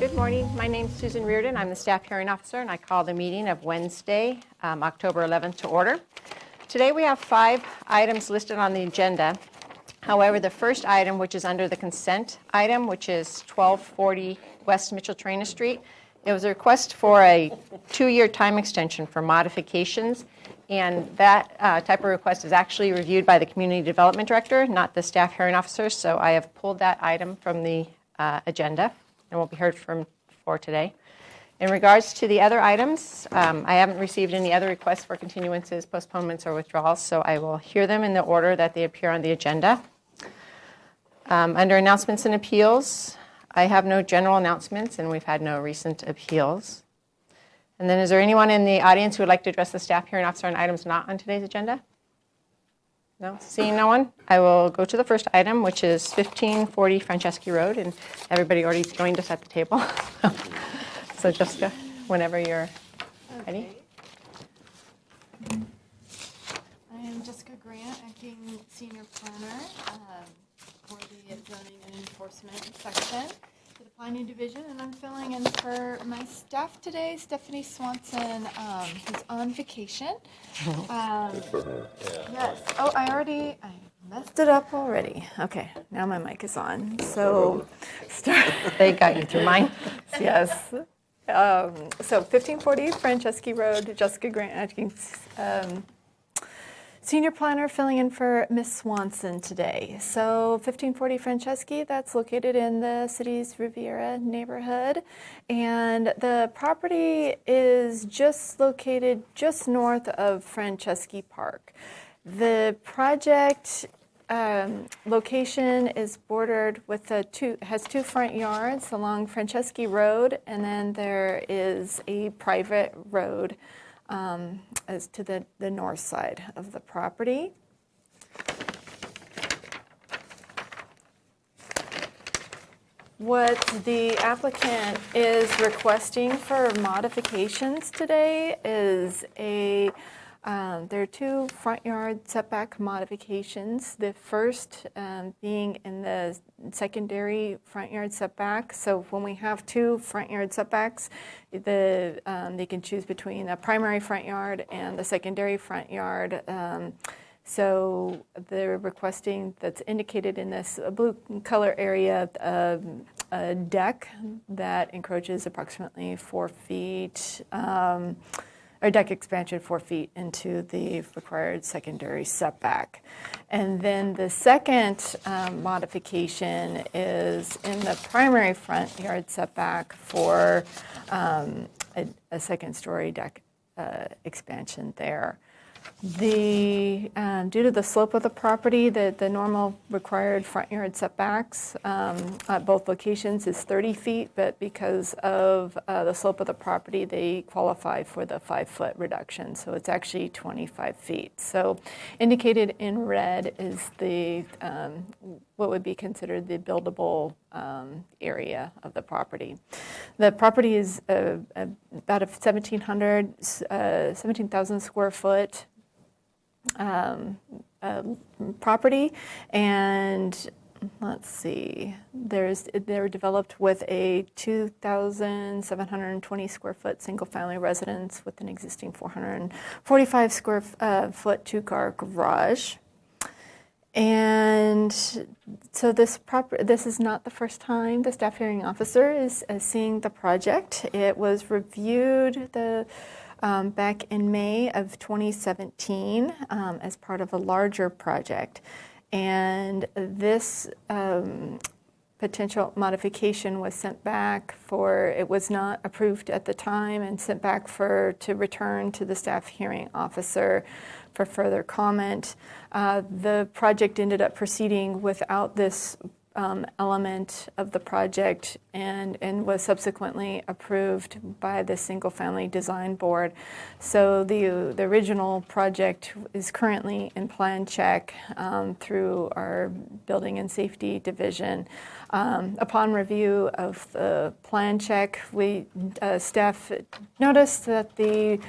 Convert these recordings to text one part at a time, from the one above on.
Good morning. My name is Susan Reardon. I'm the staff hearing officer, and I call the meeting of Wednesday, October 11th to order. Today we have 5 items listed on the agenda. However, the first item, which is under the consent item, which is 1240 West Mitchell Traina Street, it was a request for a 2-year time extension for modifications, and that type of request is actually reviewed by the Community Development Director, not the staff hearing officer, so I have pulled that item from the agenda and won't be heard from for today. In regards to the other items, I haven't received any other requests for continuances, postponements, or withdrawals, so I will hear them in the order that they appear on the agenda. Under announcements and appeals, I have no general announcements, and we've had no recent appeals. And then is there anyone in the audience who would like to address the staff hearing officer on items not on today's agenda? No? Seeing no one, I will go to the first item, which is 1540 Franceschi Road, and everybody already joined us at the table. So Jessica, whenever you're ready. I am Jessica Grant, acting senior planner for the zoning and enforcement section for the planning division, and I'm filling in for my staff today, Stephanie Swanson, who's on vacation. Good for her. Yes. Oh, I messed it up already. Okay, now my mic is on. So, They got you through mine. yes. So 1540 Franceschi Road, Jessica Grant, acting senior planner, filling in for Miss Swanson today. So 1540 Franceschi, that's located in the city's Riviera neighborhood, and the property is just located just north of Franceschi Park. The project location is bordered with has two front yards along Franceschi Road, and then there is a private road as to the north side of the property. What the applicant is requesting for modifications today is there are two front yard setback modifications. The first being in the secondary front yard setback. So when we have two front yard setbacks, they can choose between the primary front yard and the secondary front yard. So they're requesting, that's indicated in this blue color area, a deck that encroaches approximately 4 feet, or deck expansion 4 feet into the required secondary setback. And then the second modification is in the primary front yard setback for a second story deck expansion there. Due to the slope of the property, the normal required front yard setbacks at both locations is 30 feet, but because of the slope of the property, they qualify for the 5-foot reduction, so it's actually 25 feet. So indicated in red is the what would be considered the buildable area of the property. The property is about a 17,000 square foot property, and let's see, they're developed with a 2,720 square foot single family residence with an existing 445 square foot 2-car garage. And so this is not the first time the staff hearing officer is seeing the project. It was reviewed back in May of 2017 as part of a larger project. And this potential modification was sent back it was not approved at the time, and sent back to return to the staff hearing officer for further comment. The project ended up proceeding without this element of the project and was subsequently approved by the Single Family Design Board. So the original project is currently in plan check through our Building and Safety Division. Upon review of the plan check, staff noticed that the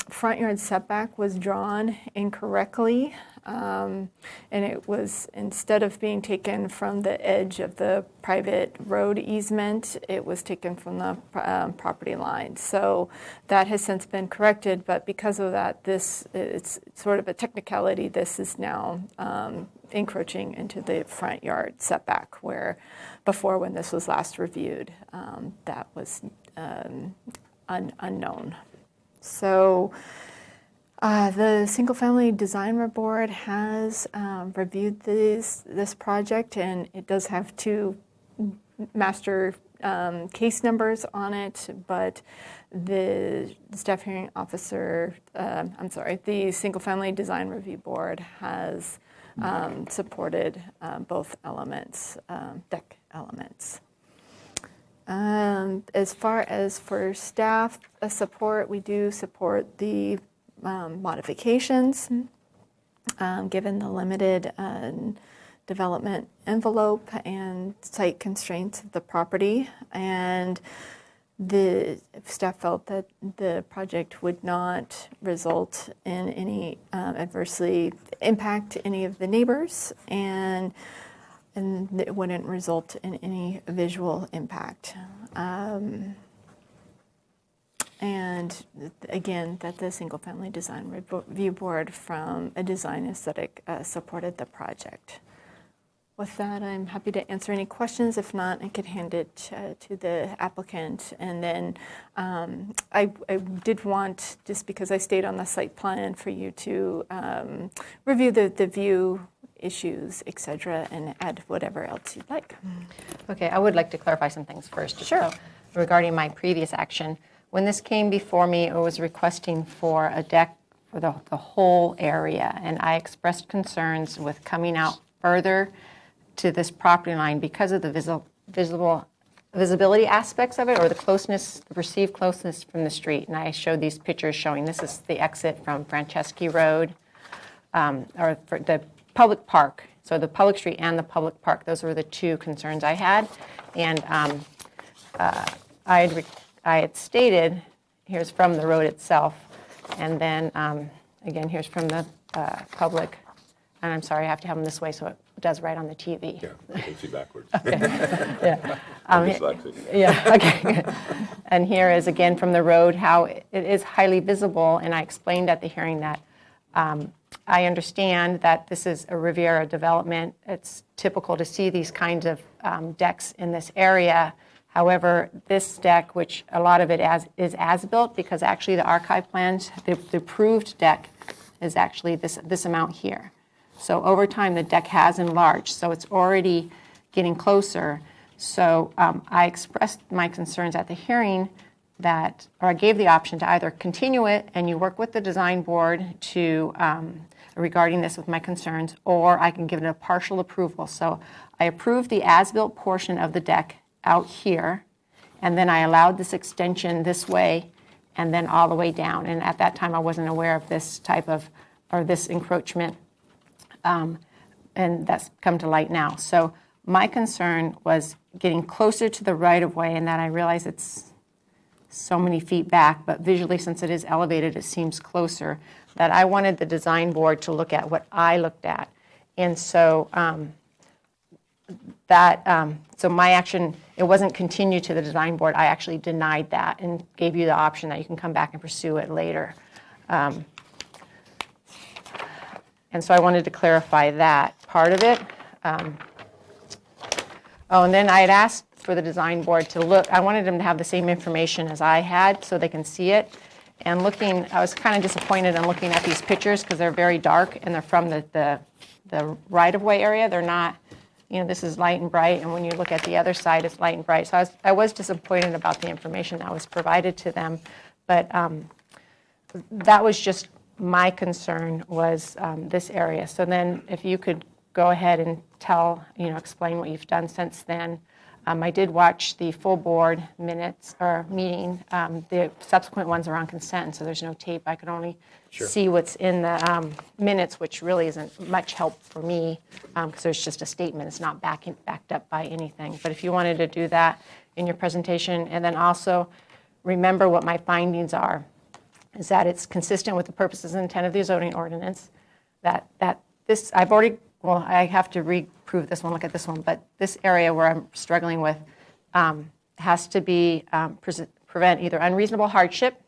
front yard setback was drawn incorrectly. And it was, instead of being taken from the edge of the private road easement, it was taken from the property line. So that has since been corrected, but because of that, it's sort of a technicality. This is now encroaching into the front yard setback, where before, when this was last reviewed, that was unknown. So the Single Family Design Board has reviewed this project, and it does have two master case numbers on it, but the staff hearing officer, the Single Family Design Review Board has supported both elements, deck elements. As far as for staff support, we do support the modifications, given the limited development envelope and site constraints of the property. And the staff felt that the project would not result in any adversely impact any of the neighbors, and it wouldn't result in any visual impact. And again, that the Single Family Design Review Board from a design aesthetic supported the project. With that, I'm happy to answer any questions. If not, I could hand it to the applicant. And then I did want, just because I stayed on the site plan, for you to review the view issues, et cetera, and add whatever else you'd like. Okay, I would like to clarify some things first. Sure. Regarding my previous action. When this came before me, it was requesting for a deck for the whole area, and I expressed concerns with coming out further to this property line because of the visibility aspects of it, or the closeness, the perceived closeness from the street. And I showed these pictures showing this is the exit from Franceschi Road, or for the public park. So the public street and the public park, those were the two concerns I had. And I had stated, here's from the road itself, and then again, here's from the public. And I'm sorry, I have to have them this way so it does right on the TV. Yeah, I can see backwards. Okay. Yeah. I'm dyslexic. Yeah, okay. And here is again from the road how it is highly visible, and I explained at the hearing that I understand that this is a Riviera development. It's typical to see these kinds of decks in this area. However, this deck, which a lot of it is as-built, because actually the archive plans, the approved deck is actually this amount here. So over time, the deck has enlarged, so it's already getting closer. So I expressed my concerns at the hearing or I gave the option to either continue it and you work with the design board to regarding this with my concerns, or I can give it a partial approval. So I approved the as-built portion of the deck out here, and then I allowed this extension this way and then all the way down. And at that time, I wasn't aware of this type of, or this encroachment, and that's come to light now. So my concern was getting closer to the right-of-way, and that I realize it's so many feet back, but visually, since it is elevated, it seems closer, that I wanted the design board to look at what I looked at. And so so my action, it wasn't continued to the design board. I actually denied that and gave you the option that you can come back and pursue it later. And so I wanted to clarify that part of it. And then I had asked for the design board to look. I wanted them to have the same information as I had so they can see it. And looking, I was kind of disappointed in looking at these pictures because they're very dark and they're from the right-of-way area. They're not, this is light and bright, and when you look at the other side, it's light and bright. So I was disappointed about the information that was provided to them. But that was just my concern was this area. So then if you could go ahead and explain what you've done since then. I did watch the full board minutes or meeting. The subsequent ones are on consent, so there's no tape. I could only see what's in the minutes, which really isn't much help for me because there's just a statement. It's not backed up by anything. But if you wanted to do that in your presentation, and then also remember what my findings are, is that it's consistent with the purposes and intent of the zoning ordinance, that this, I have to reprove this one, look at this one, but this area where I'm struggling with has to be prevent either unreasonable hardship,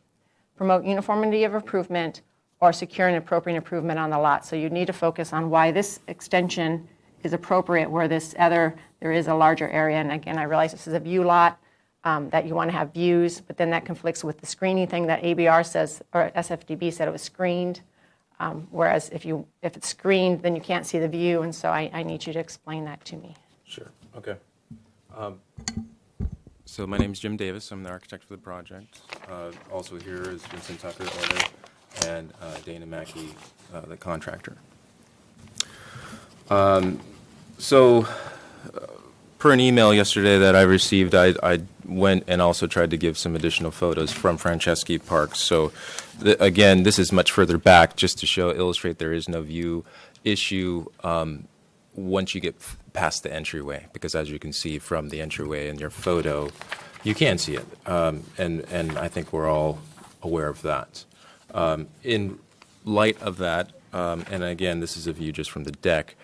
promote uniformity of improvement, or secure an appropriate improvement on the lot. So you need to focus on why this extension is appropriate where there is a larger area. And again, I realize this is a view lot, that you want to have views, but then that conflicts with the screening thing that ABR says, or SFDB said it was screened. Whereas if it's screened, then you can't see the view, and so I need you to explain that to me. Sure. Okay. So my name is Jim Davis. I'm the architect for the project. Also here is Vincent Tucker, owner, and Dana Mackey, the contractor. So per an email yesterday that I received, I went and also tried to give some additional photos from Franceschi Park. So again, this is much further back just to illustrate there is no view issue once you get past the entryway, because as you can see from the entryway in your photo, you can see it, and I think we're all aware of that. In light of that, and again, this is a view just from the deck,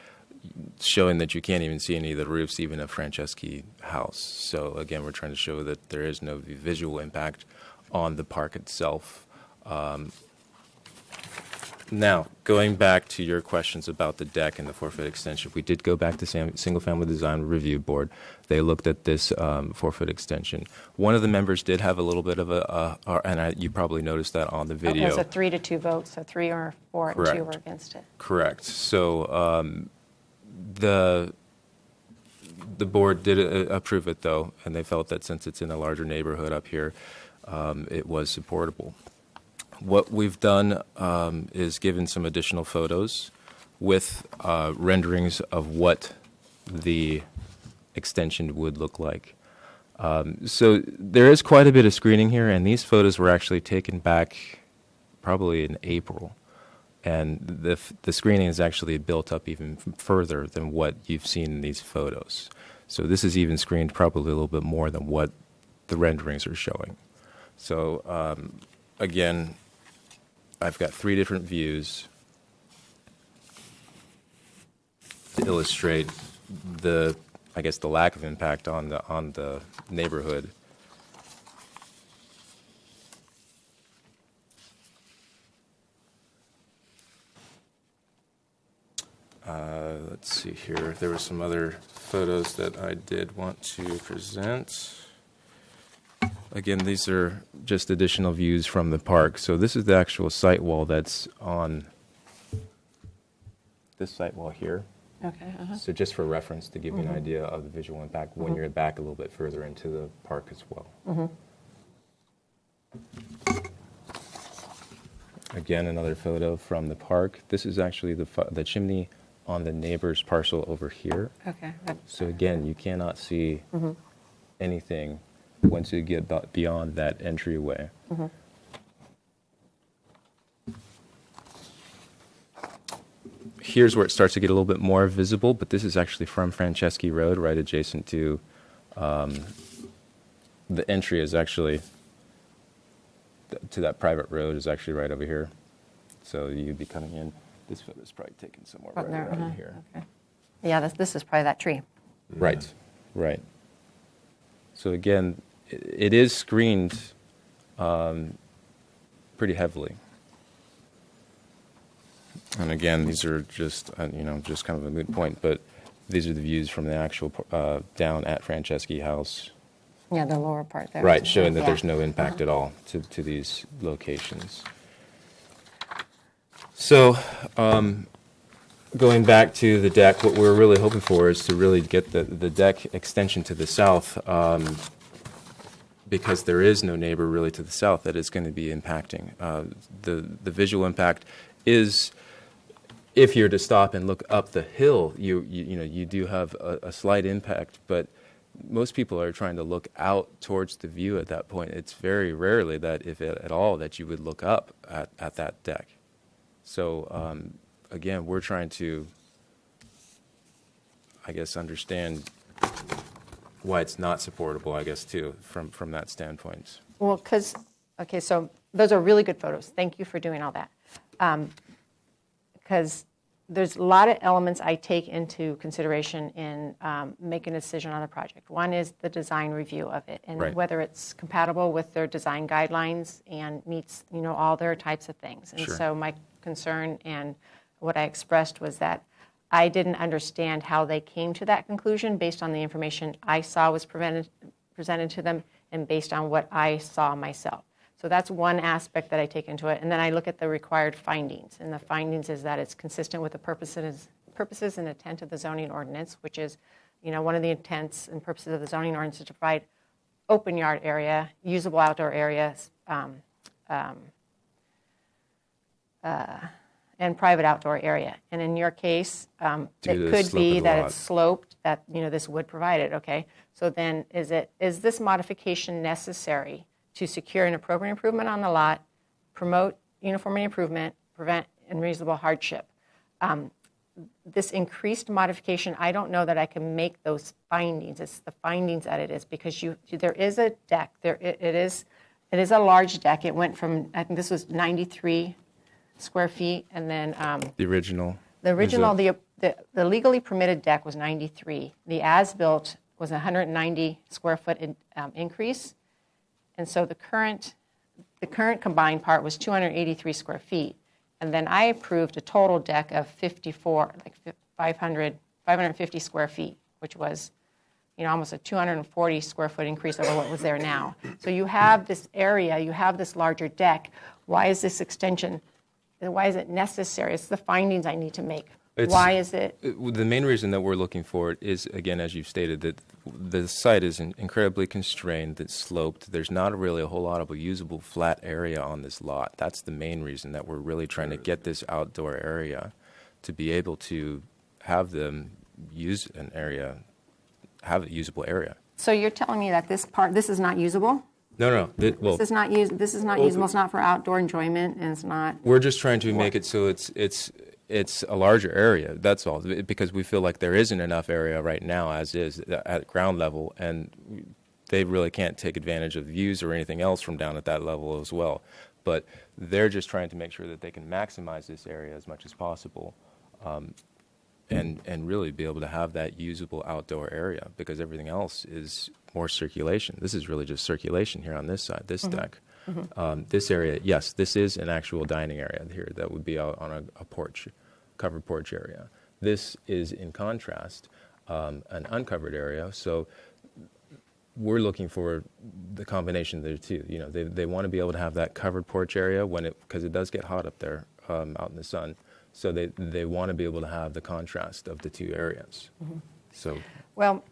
showing that you can't even see any of the roofs, even of Franceschi House. So again, we're trying to show that there is no visual impact on the park itself. Now, going back to your questions about the deck and the 4-foot extension, we did go back to Single Family Design Review Board. They looked at this 4-foot extension. One of the members did have a little bit of you probably noticed that on the video. It was a 3-2 vote, so 3 or 4 and 2 were against it. Correct. So the board did approve it, though, and they felt that since it's in a larger neighborhood up here, it was supportable. What we've done is given some additional photos with renderings of what the extension would look like. So there is quite a bit of screening here, and these photos were actually taken back probably in April. And the screening is actually built up even further than what you've seen in these photos. So this is even screened probably a little bit more than what the renderings are showing. So again, I've got 3 different views to illustrate the lack of impact on the neighborhood. Let's see here. There were some other photos that I did want to present. Again, these are just additional views from the park. So this is the actual site wall that's on this site wall here. Okay. So just for reference, to give you an idea of the visual impact when you're back a little bit further into the park as well. Again, another photo from the park. This is actually the chimney on the neighbor's parcel over here. Okay. So again, you cannot see anything once you get beyond that entryway. Here's where it starts to get a little bit more visible, but this is actually from Franceschi Road, right adjacent to the entry is actually to that private road is actually right over here. So you'd be coming in. This photo is probably taken somewhere right around here. Okay. Yeah, this is probably that tree. Right, right. So again, it is screened pretty heavily. And again, these are just, just kind of a moot point, but these are the views from the actual down at Franceschi House. Yeah, the lower part there. Right, showing that there's no impact at all to these locations. So, going back to the deck, what we're really hoping for is to really get the deck extension to the south, because there is no neighbor really to the south that is going to be impacting. The visual impact is, if you're to stop and look up the hill, you do have a slight impact, but most people are trying to look out towards the view at that point. It's very rarely that, if at all, that you would look up at that deck. So again, we're trying to, understand why it's not supportable, too, from that standpoint. Well, so those are really good photos. Thank you for doing all that. Because there's a lot of elements I take into consideration in making a decision on a project. One is the design review of it, and whether it's compatible with their design guidelines and meets, all their types of things. And so my concern and what I expressed was that I didn't understand how they came to that conclusion based on the information I saw was presented to them and based on what I saw myself. So that's one aspect that I take into it. And then I look at the required findings. And the findings is that it's consistent with the purposes and intent of the zoning ordinance, which is, one of the intents and purposes of the zoning ordinance is to provide open yard area, usable outdoor areas, and private outdoor area. And in your case, Due it to the could slope be of the that lot. it's sloped, that, this would provide it, okay? So then is this modification necessary to secure an appropriate improvement on the lot, promote uniformity improvement, prevent unreasonable hardship? This increased modification, I don't know that I can make those findings. It's the findings that it is, because there is a deck. It is a large deck. It went from, I think this was 93 square feet, and then The original. the original, Is the legally permitted deck was 93. The as-built was 190 square foot increase, and so the current combined part was 283 square feet. And then I approved a total deck of 550 square feet, which was, almost a 240 square foot increase over what was there now. So you have this area, you have this larger deck. Why is this extension, why is it necessary? It's the findings I need to make. Why is it? The main reason that we're looking for it is, again, as you've stated, that the site is incredibly constrained, it's sloped. There's not really a whole lot of a usable flat area on this lot. That's the main reason that we're really trying to get this outdoor area to be able to have them use an area, have a usable area. So you're telling me that this is not usable? No. This is not usable. It's not for outdoor enjoyment, and it's not. We're just trying to make it so it's a larger area, that's all, because we feel like there isn't enough area right now as is at ground level, and they really can't take advantage of views or anything else from down at that level as well. But they're just trying to make sure that they can maximize this area as much as possible, and really be able to have that usable outdoor area, because everything else is more circulation. This is really just circulation here on this side, this deck. This area, yes, this is an actual dining area here that would be out on a porch, covered porch area. This is, in contrast, an uncovered area. So we're looking for the combination there too. They want to be able to have that covered porch area because it does get hot up there out in the sun. So they want to be able to have the contrast of the two areas. So Well,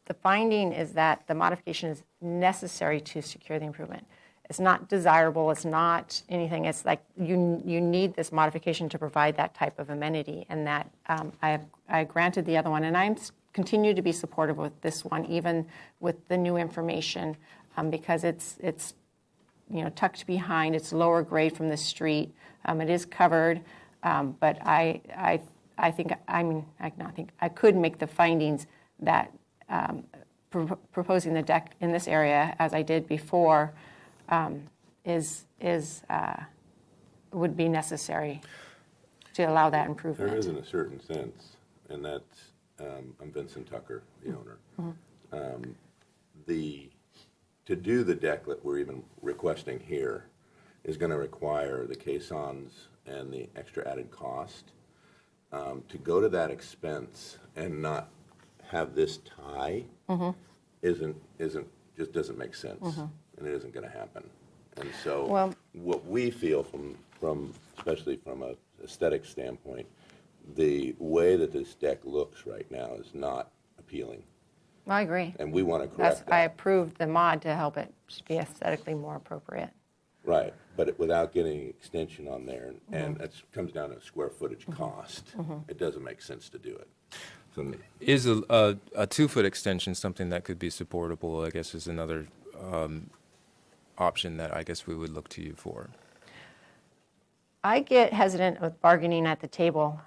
the finding is that the modification is necessary to secure the improvement. It's not desirable. It's not anything. It's like you need this modification to provide that type of amenity, and that I granted the other one, and I'm continue to be supportive with this one, even with the new information, because it's tucked behind. It's lower grade from the street. It is covered, but I could make the findings that proposing the deck in this area, as I did before, would be necessary to allow that improvement. There is, in a certain sense, and that's, I'm Vincent Tucker, the owner. To do the deck that we're even requesting here is going to require the caissons and the extra added cost. To go to that expense and not have this tie just doesn't make sense, and it isn't going to happen. And so, what we feel from especially from a aesthetic standpoint, the way that this deck looks right now is not appealing, I agree. and we want to correct that. I approved the mod to help it be aesthetically more appropriate. Right, but without getting extension on there, and that comes down to square footage cost. It doesn't make sense to do it. So, is a 2-foot extension something that could be supportable? I guess is another option that I guess we would look to you for. I get hesitant with bargaining at the table,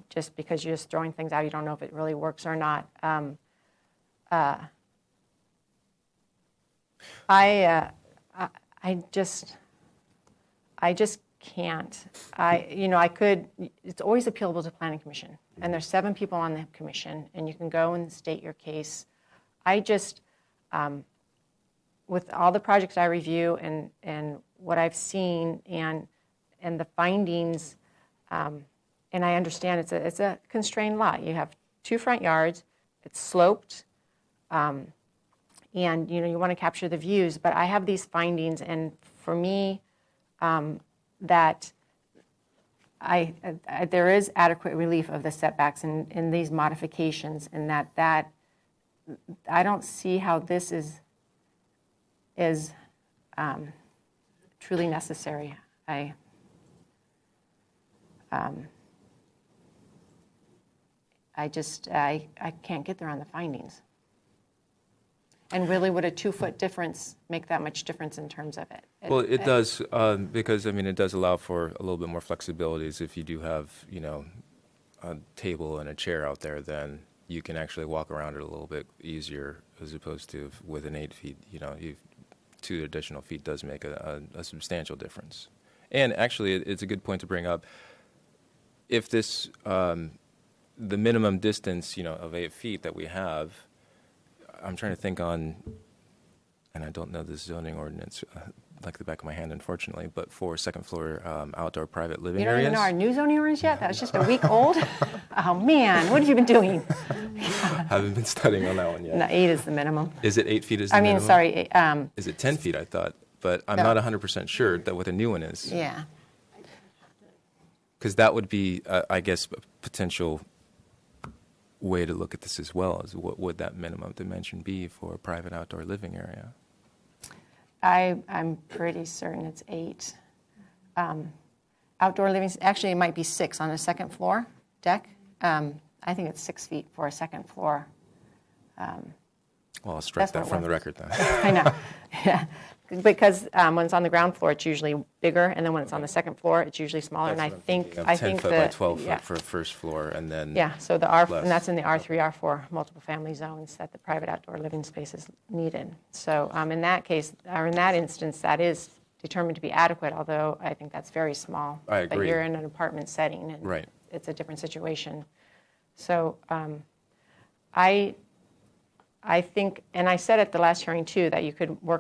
just because you're just throwing things out. You don't know if it really works or not. I just can't. I could. It's always appealable to Planning Commission, and there's 7 people on the commission, and you can go and state your case. I just, with all the projects I review and what I've seen and the findings, and I understand it's a constrained lot. You have 2 front yards. It's sloped. And you want to capture the views, but I have these findings, and for me, that there is adequate relief of the setbacks in these modifications, and that I don't see how this is is truly necessary. I can't get there on the findings. And really, would a 2-foot difference make that much difference in terms of it? Well, it does, because, I mean, it does allow for a little bit more flexibilities. If you do have, a table and a chair out there, then you can actually walk around it a little bit easier as opposed to with an 8 feet, 2 additional feet does make a substantial difference. And actually, it's a good point to bring up. If this, the minimum distance, of 8 feet that we have, I'm trying to think on, and I don't know the zoning ordinance like the back of my hand, unfortunately, but for second floor outdoor private living You don't areas. even know our new zoning ordinance yet? That was just a week old? Oh, man, what have you been doing? Haven't been studying on that one yet. No, 8 is the minimum. Is it 8 feet is the minimum? Sorry. Is it 10 feet, I thought, but I'm No. not 100% sure that what the new one is. Yeah. Because that would be, I guess, a potential way to look at this as well, is what would that minimum dimension be for a private outdoor living area? I'm pretty certain it's 8. Outdoor living, actually, it might be 6 on a second floor deck. I think it's 6 feet for a second floor. Well, I'll strike That's what that it from the was. record then. I know. Yeah. Because when it's on the ground floor, it's usually bigger, and then when it's on the second floor, it's usually smaller. And I think 10 foot by that 12 yeah. foot for first floor, and then Yeah, so the R, less. and that's in the R3, R4 multiple family zones that the private outdoor living space is needed. So in that case, or in that instance, that is determined to be adequate, although I think that's very small. I But agree. you're in an apartment setting, and Right. it's a different situation. So I think, and I said at the last hearing too, that you can go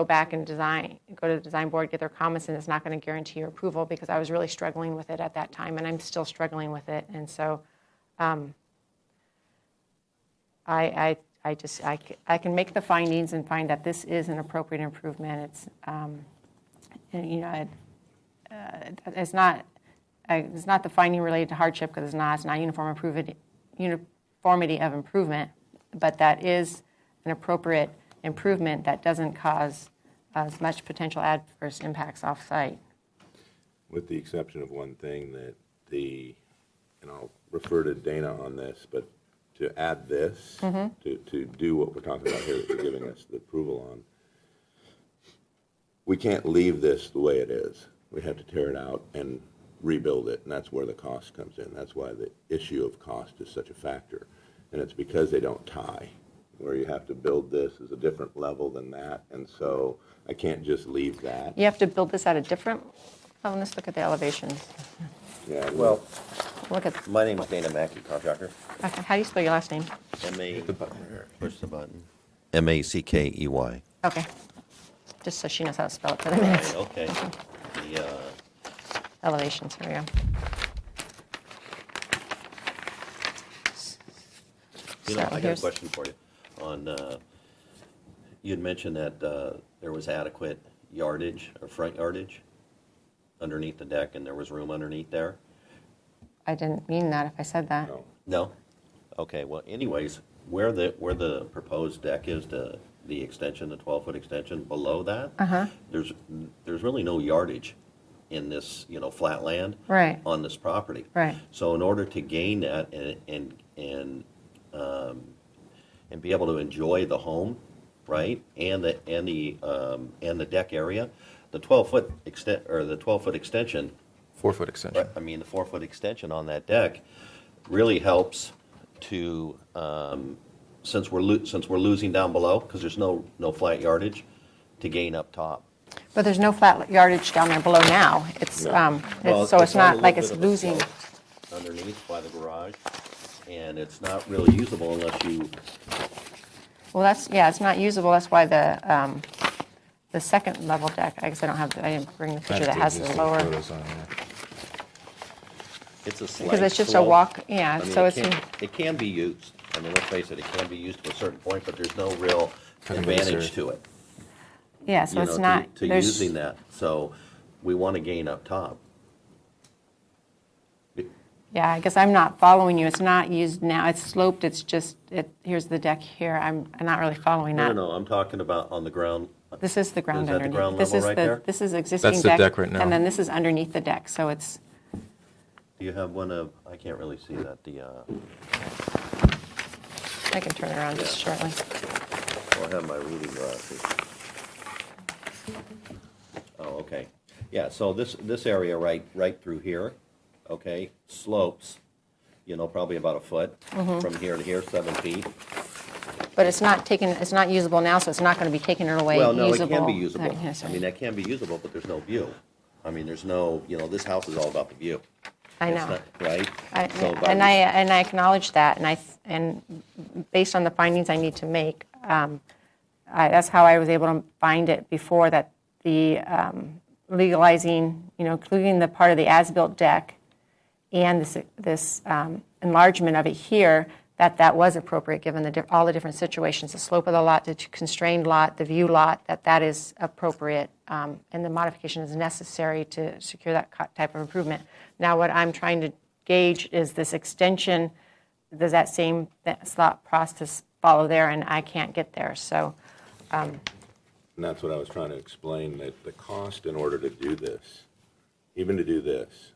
back and go to the design board, get their comments, and it's not going to guarantee your approval, because I was really struggling with it at that time, and I'm still struggling with it. And so I can make the findings and find that this is an appropriate improvement. It's it's not the finding related to hardship, because it's not uniformity of improvement, but that is an appropriate improvement that doesn't cause as much potential adverse impacts off-site. With the exception of one thing, that and I'll refer to Dana on this, but to add this, to do what we're talking about here that you're giving us the approval on, we can't leave this the way it is. We have to tear it out and rebuild it, and that's where the cost comes in. That's why the issue of cost is such a factor. And it's because they don't tie. Where you have to build this is a different level than that, and so I can't just leave that. You have to build this at a different, let's look at the elevations. Yeah, Well, Look at, my name is Dana Mackey, contractor. okay, how do you spell your last name? Push the button. Mackey. Okay, just so she knows how to spell it for the minutes. Right, okay. The, Elevations, here we go. You know, So I got a here's- question for you. You had mentioned that there was adequate yardage or front yardage underneath the deck, and there was room underneath there? I didn't mean that if I said that. no. No? Okay, well, anyways, where the proposed deck is, the extension, the 12-foot extension, below that, there's really no yardage in this, flat land Right. on this property. Right. So in order to gain that and be able to enjoy the home, right, and the deck area, the 12-foot extension, 4-foot extension. I mean, the 4-foot extension on that deck really helps to, since we're losing down below, because there's no flat yardage, to gain up top. But there's no flat yardage down there below now. It's, Well, so it's on a not little like bit it's of a losing. slope underneath by the garage, and it's not really usable unless you, Well, it's not usable. That's why the second level deck, I guess I didn't bring the picture that has the Existing lower, photos on there. it's a slight because it's just a slope. walk, yeah, I mean, so it can be used. I mean, let's face it, it can be used to a certain point, but there's no real For the advantage user. to it. yeah, so it's not, to there's, using that. So we want to gain up top. Yeah, I guess I'm not following you. It's not used now. It's sloped. It's just, here's the deck here. I'm not really following that. No, I'm talking about on the ground. This is the ground Is that the underneath. ground This level is right there? This is existing That's the deck right now. And then this is underneath the deck, so it's, Do you have one of, I can't really see that, I can turn it around just shortly. I have my reading glasses. Oh, okay. Yeah, so this area right through here, okay, slopes, probably about a foot Mm-hmm. from here to here, 7 feet. But it's not usable now, so it's not going to be taken away. Well, no, usable. it can be usable. Yeah, I sorry. mean, that can be usable, but there's no view. I mean, there's no, this house is all about the view. I It's know. not- Right? I- So by And I acknowledge that, and based on the findings I need to make, that's how I was able to find it before, that the legalizing, including the part of the as-built deck and this enlargement of it here, that was appropriate given all the different situations, the slope of the lot, the constrained lot, the view lot, that is appropriate, and the modification is necessary to secure that type of improvement. Now, what I'm trying to gauge is this extension, does that same thought process follow there, and I can't get there, so. And that's what I was trying to explain, that the cost in order to do this, even to do this,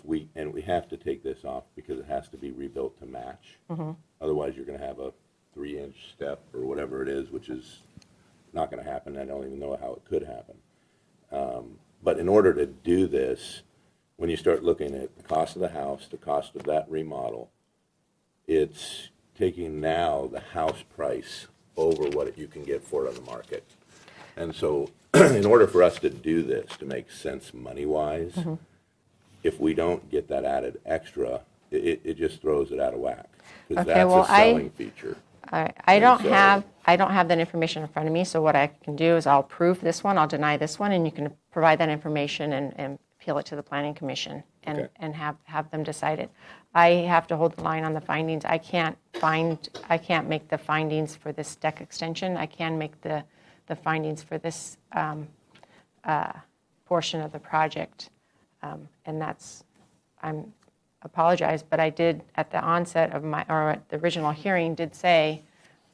we have to take this off because it has to be rebuilt to match. Mm-hmm. Otherwise, you're going to have a 3-inch step or whatever it is, which is not going to happen. I don't even know how it could happen. But in order to do this, when you start looking at the cost of the house, the cost of that remodel, it's taking now the house price over what you can get for it on the market. And so in order for us to do this, to make sense money-wise, Mm-hmm. if we don't get that added extra, it just throws it out of whack. Because Okay, that's well, a selling feature. I don't so- have that information in front of me, so what I can do is I'll approve this one, I'll deny this one, and you can provide that information and appeal it to the Planning Commission Okay. and have them decide it. I have to hold the line on the findings. I can't make the findings for this deck extension. I can make the findings for this portion of the project, and I'm apologize, but I did at the onset of at the original hearing did say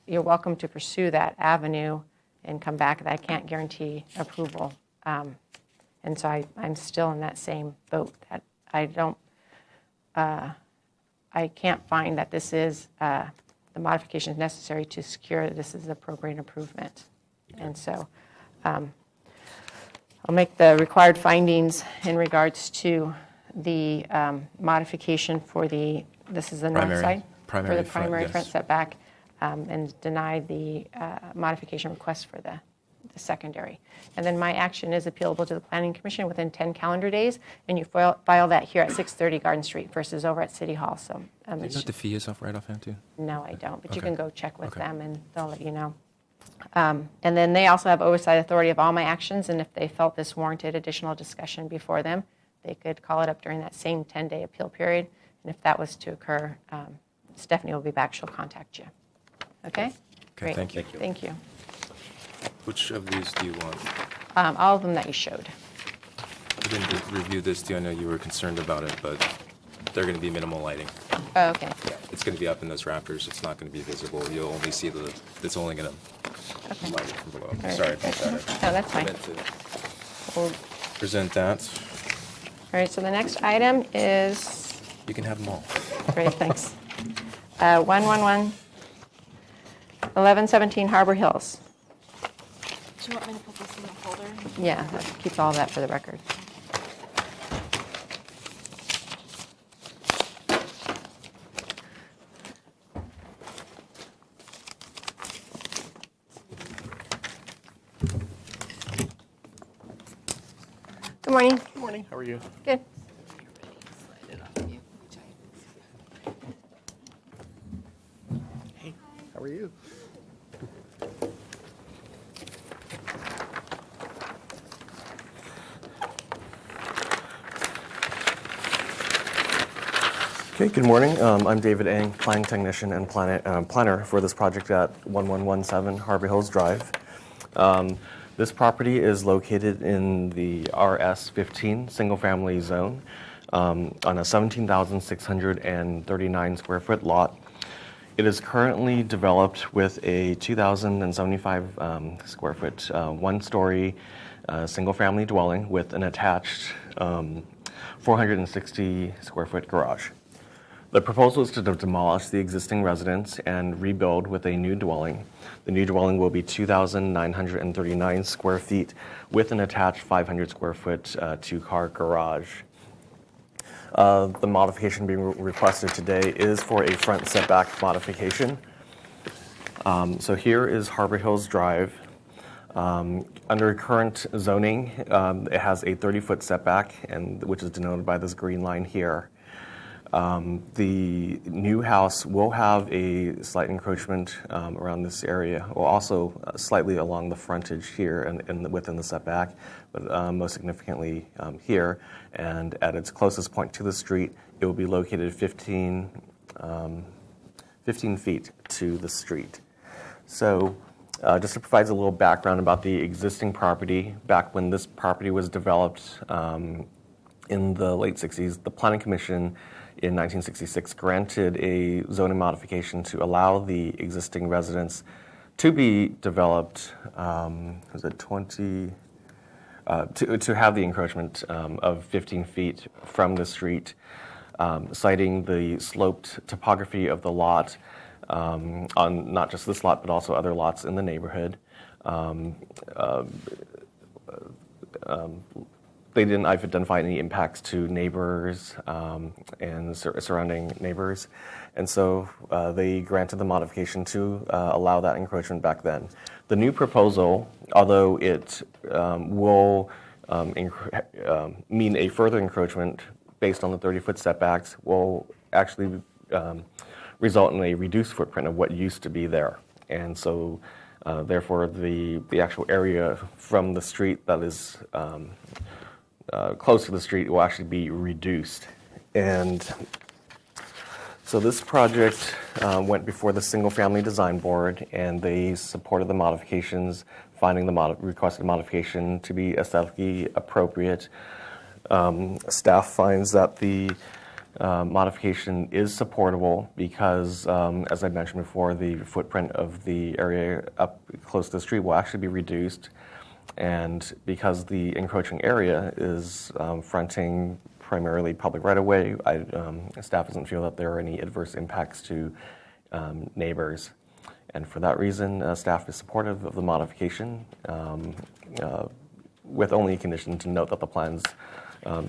you're welcome to pursue that avenue and come back. I can't guarantee approval, and so I'm still in that same boat that I can't find that this is the modification is necessary to secure that this is appropriate improvement, and so I'll make the required findings in regards to the modification for this is the north Primary- side? primary For the front, primary yes. front setback, and deny the modification request for the secondary. And then my action is appealable to the Planning Commission within 10 calendar days, and you file that here at 630 Garden Street versus over at City Hall. So Do you know it's- what the fee is off right offhand, too? no, I don't, but you Okay. can go check with Okay. them and they'll let you know. And then they also have oversight authority of all my actions, and if they felt this warranted additional discussion before them, they could call it up during that same 10-day appeal period. And if that was to occur, Stephanie will be back. She'll contact you. Okay? Great. thank you. Thank you. Which of these do you want? All of them that you showed. I didn't review this, too. I know you were concerned about it, but they're going to be minimal lighting. Oh, okay. It's going to be up in those rafters. It's not going to be visible. You'll only see it's only going to Okay. light it from below. right. Sorry about that. No, that's I fine. meant to Well, present that. all right, so the next item is, You can have them all. great, thanks. 111 1117 Harbor Hills. Do you want me to put this in the folder? Yeah, that keeps all that for the record. Good morning. Good morning. How are you? Good. Hey, how are you? Okay, good morning. I'm David Ang, planning technician and planner for this project at 1117 Harbor Hills Drive. This property is located in the RS15 single-family zone. on a 17,639 square foot lot. It is currently developed with a 2,075 square foot, one-story single-family dwelling with an attached 460 square foot garage. The proposal is to demolish the existing residence and rebuild with a new dwelling. The new dwelling will be 2,939 square feet with an attached 500 square foot two-car garage. The modification being requested today is for a front setback modification. So here is Harbor Hills Drive. Under current zoning, it has a 30-foot setback, which is denoted by this green line here. The new house will have a slight encroachment around this area, well, also slightly along the frontage here and within the setback, but most significantly here. And at its closest point to the street, it will be located 15 feet to the street. So just to provide a little background about the existing property, back when this property was developed in the late 60s, the Planning Commission in 1966 granted a zoning modification to allow the existing residence to be developed, to have the encroachment of 15 feet from the street, citing the sloped topography of the lot on not just this lot but also other lots in the neighborhood. They didn't identify any impacts to neighbors and surrounding neighbors, and so they granted the modification to allow that encroachment back then. The new proposal, although it will mean a further encroachment based on the 30-foot setbacks, will actually result in a reduced footprint of what used to be there, and so therefore the actual area from the street that is close to the street will actually be reduced. And so this project went before the Single Family Design Board, and they supported the modifications, finding the requested modification to be aesthetically appropriate. Staff finds that the modification is supportable because, as I mentioned before, the footprint of the area up close to the street will actually be reduced. And because the encroaching area is fronting primarily public right-of-way, staff doesn't feel that there are any adverse impacts to neighbors. And for that reason, staff is supportive of the modification, with only a condition to note that the plans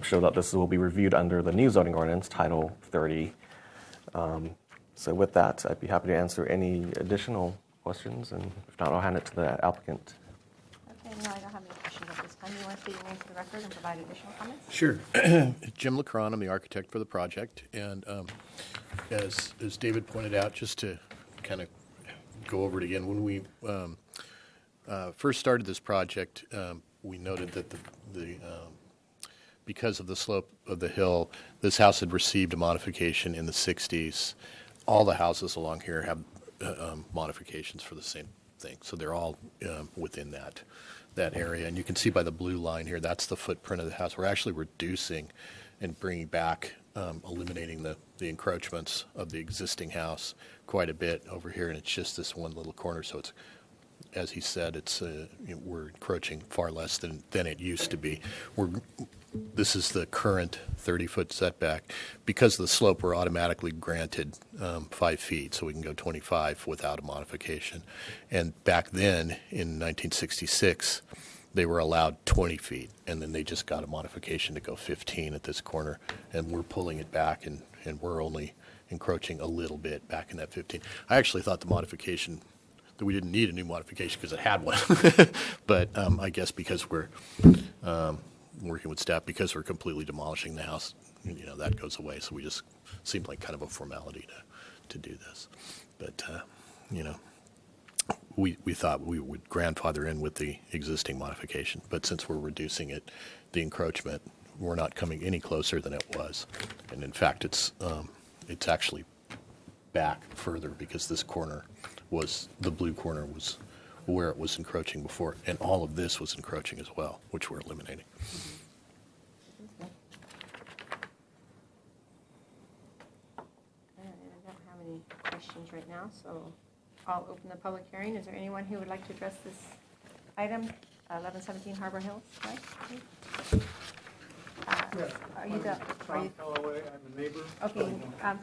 show that this will be reviewed under the new zoning ordinance, Title 30. So with that, I'd be happy to answer any additional questions, and if not, I'll hand it to the applicant. No, I don't have any questions at this time. You want to state your name for the record and provide additional comments? Sure. Jim LeCron, I'm the architect for the project. And as David pointed out, just to kind of go over it again, when we first started this project, we noted that because of the slope of the hill, this house had received a modification in the 60s. All the houses along here have modifications for the same thing. So they're all within that area. And you can see by the blue line here, that's the footprint of the house. We're actually reducing and bringing back, eliminating the encroachments of the existing house quite a bit over here. And it's just this one little corner. So it's, as he said, it's we're encroaching far less than it used to be. This is the current 30-foot setback. Because of the slope, we're automatically granted 5 feet, so we can go 25 without a modification. And back then, in 1966, they were allowed 20 feet, and then they just got a modification to go 15 at this corner, and we're pulling it back, and we're only encroaching a little bit back in that 15. I actually thought the modification, that we didn't need a new modification because it had one, but I guess because we're working with staff, because we're completely demolishing the house, that goes away. So we just seemed like kind of a formality to do this. But, we thought we would grandfather in with the existing modification. But since we're reducing it, the encroachment, we're not coming any closer than it was. And in fact, it's actually back further because this corner the blue corner was where it was encroaching before, and all of this was encroaching as well, which we're eliminating. right now, so I'll open the public hearing. Is there anyone who would like to address this item, 1117 Harbor Hills? Mike? Are you the, are you, Callaway, I'm a neighbor. okay,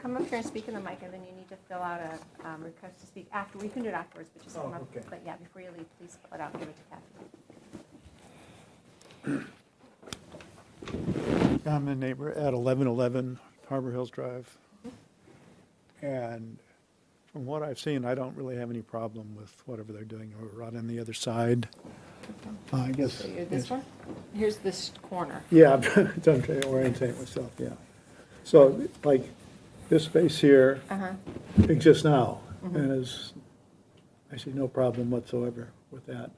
come up here and speak in the mic, and then you need to fill out a request to speak after. We can do it afterwards, but just come up. Okay. But yeah, before you leave, please fill it out and give it to Kathy. I'm a neighbor at 1111 Harbor Hills Drive. And from what I've seen, I don't really have any problem with whatever they're doing right on the other side. I guess. So you're this one? Here's this corner. Yeah, I'm trying to orientate myself, yeah. So like this space here exists now and is, I see no problem whatsoever with that.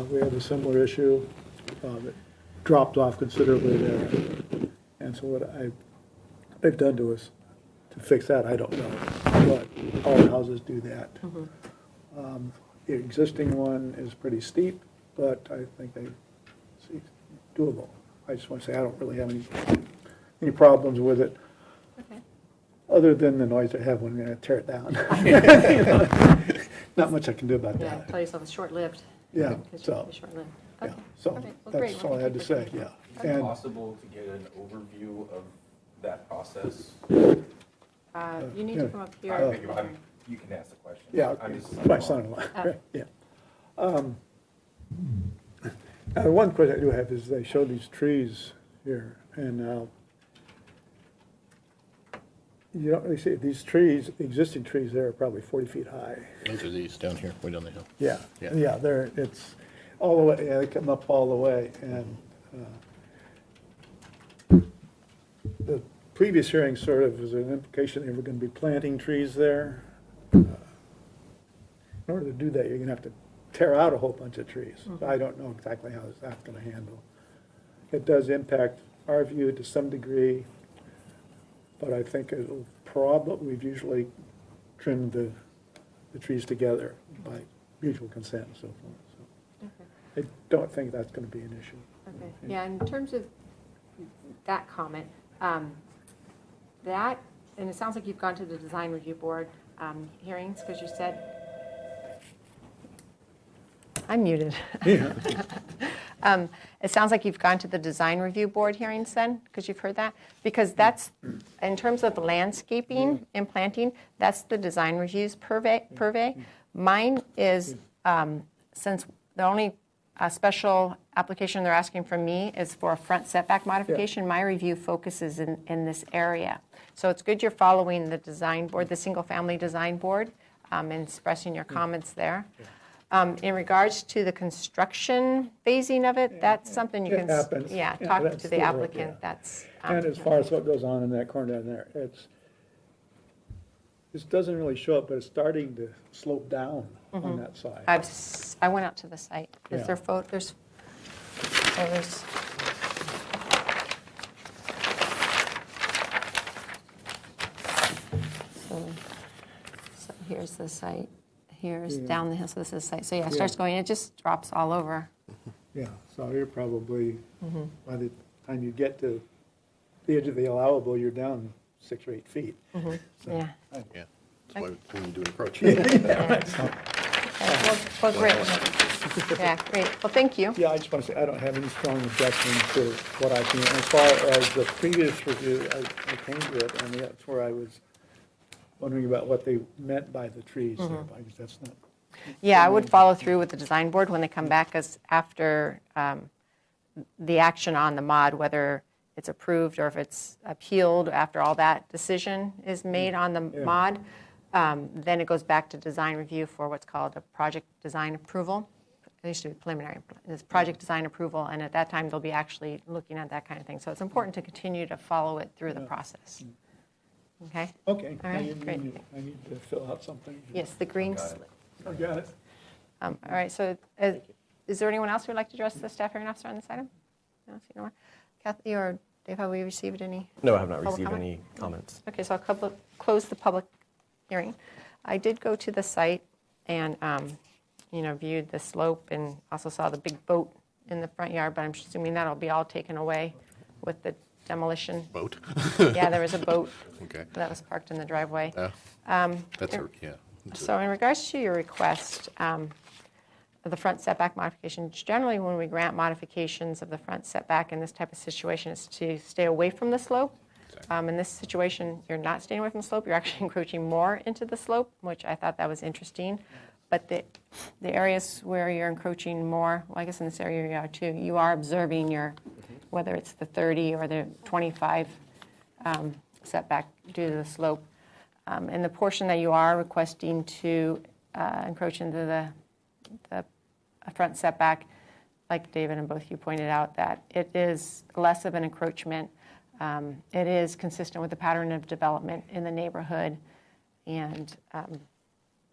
We have a similar issue that dropped off considerably there. And so what they've done to us to fix that, I don't know. But all the houses do that. The existing one is pretty steep, but I think it's doable. I just want to say I don't really have any problems with it, Okay. other than the noise I have when I'm going to tear it down. Not much I can do about Yeah, that. tell yourself it's short-lived. Yeah, Because so, it's short-lived. yeah, Okay. so All right. Well, great. that's Well, all I had thank to you say, for yeah. that. Is it And possible to get an overview of that process? You need to yeah. come up I here. think you can ask the question. yeah, I'm just- my son-in-law, right, yeah. One question I do have is they show these trees here, and you don't really see, these trees, existing trees there are probably 40 feet high. Those are these down here, way down the hill. Yeah, Yeah. yeah, it's all the way, yeah, they come up all the way, and the previous hearing sort of was an implication they were gonna be planting trees there. In order to do that, you're gonna have to tear out a whole bunch of trees. So I don't know exactly how that's gonna handle. It does impact our view to some degree, but I think it'll we've usually trimmed the trees together by mutual consent and so forth. So Okay. I don't think that's gonna be an issue. Okay. Yeah, in terms of that comment, that, and it sounds like you've gone to the design review board hearings, because you said, I'm muted. Yeah. It sounds like you've gone to the design review board hearings then, because you've heard that? Because that's, in terms of landscaping and planting, that's the design reviews purvey. Mine is, since the only special application they're asking from me is for a front setback modification, my review focuses in this area. So it's good you're following the design board, the single-family design board, and expressing your comments there. In regards to the construction phasing of it, that's something you It can, happens. yeah, Yeah, talk that's to the the work, applicant, yeah. that's. And as far as what goes on in that corner down there, this doesn't really show up, but it's starting to slope down on that side. I went out to the site. Is Yeah. there there's, so here's the site, here's down the hill, so this is the site. So yeah, it starts going, it just drops all over. Yeah, so you're probably, Mm-hmm. by the time you get to the edge of the allowable, you're down 6 or 8 feet. So, Yeah. Yeah, that's why when you do an approach. Well, great. Yeah, great. Well, thank you. Yeah, I just want to say, I don't have any strong objection to what I've seen. As far as the previous review, I came to it, and that's where I was wondering about what they meant by the trees there, because that's not. Yeah, I would follow through with the design board when they come back, as after the action on the mod, whether it's approved or if it's appealed, after all that decision is made on the mod, then it goes back to design review for what's called a project design approval. It used to be preliminary, it's project design approval, and at that time, they'll be actually looking at that kind of thing. So it's important to continue to follow it through the process. Okay? Okay, All I right, need great. I need to fill out something. Yes, the green slip. I got it. All right, so is there anyone else who would like to address the staff hearing officer on this item? No, see no more. Kathy or Dave, have we received any? No, I have not Public received comment? any comments. Okay, so I'll close the public hearing. I did go to the site and, viewed the slope and also saw the big boat in the front yard, but I'm assuming that'll be all taken away with the demolition. Boat? Yeah, there was a boat Okay. that was parked in the driveway. That's a, yeah. So in regards to your request, of the front setback modification, generally when we grant modifications of the front setback in this type of situation, it's to stay away from the slope. In this situation, you're not staying away from the slope, you're actually encroaching more into the slope, which I thought that was interesting. But the areas where you're encroaching more, well, I guess in this area you are too, you are observing your, whether it's the 30 or the 25 setback due to the slope. And the portion that you are requesting to encroach into the front setback, like David and both you pointed out, that it is less of an encroachment. It is consistent with the pattern of development in the neighborhood, and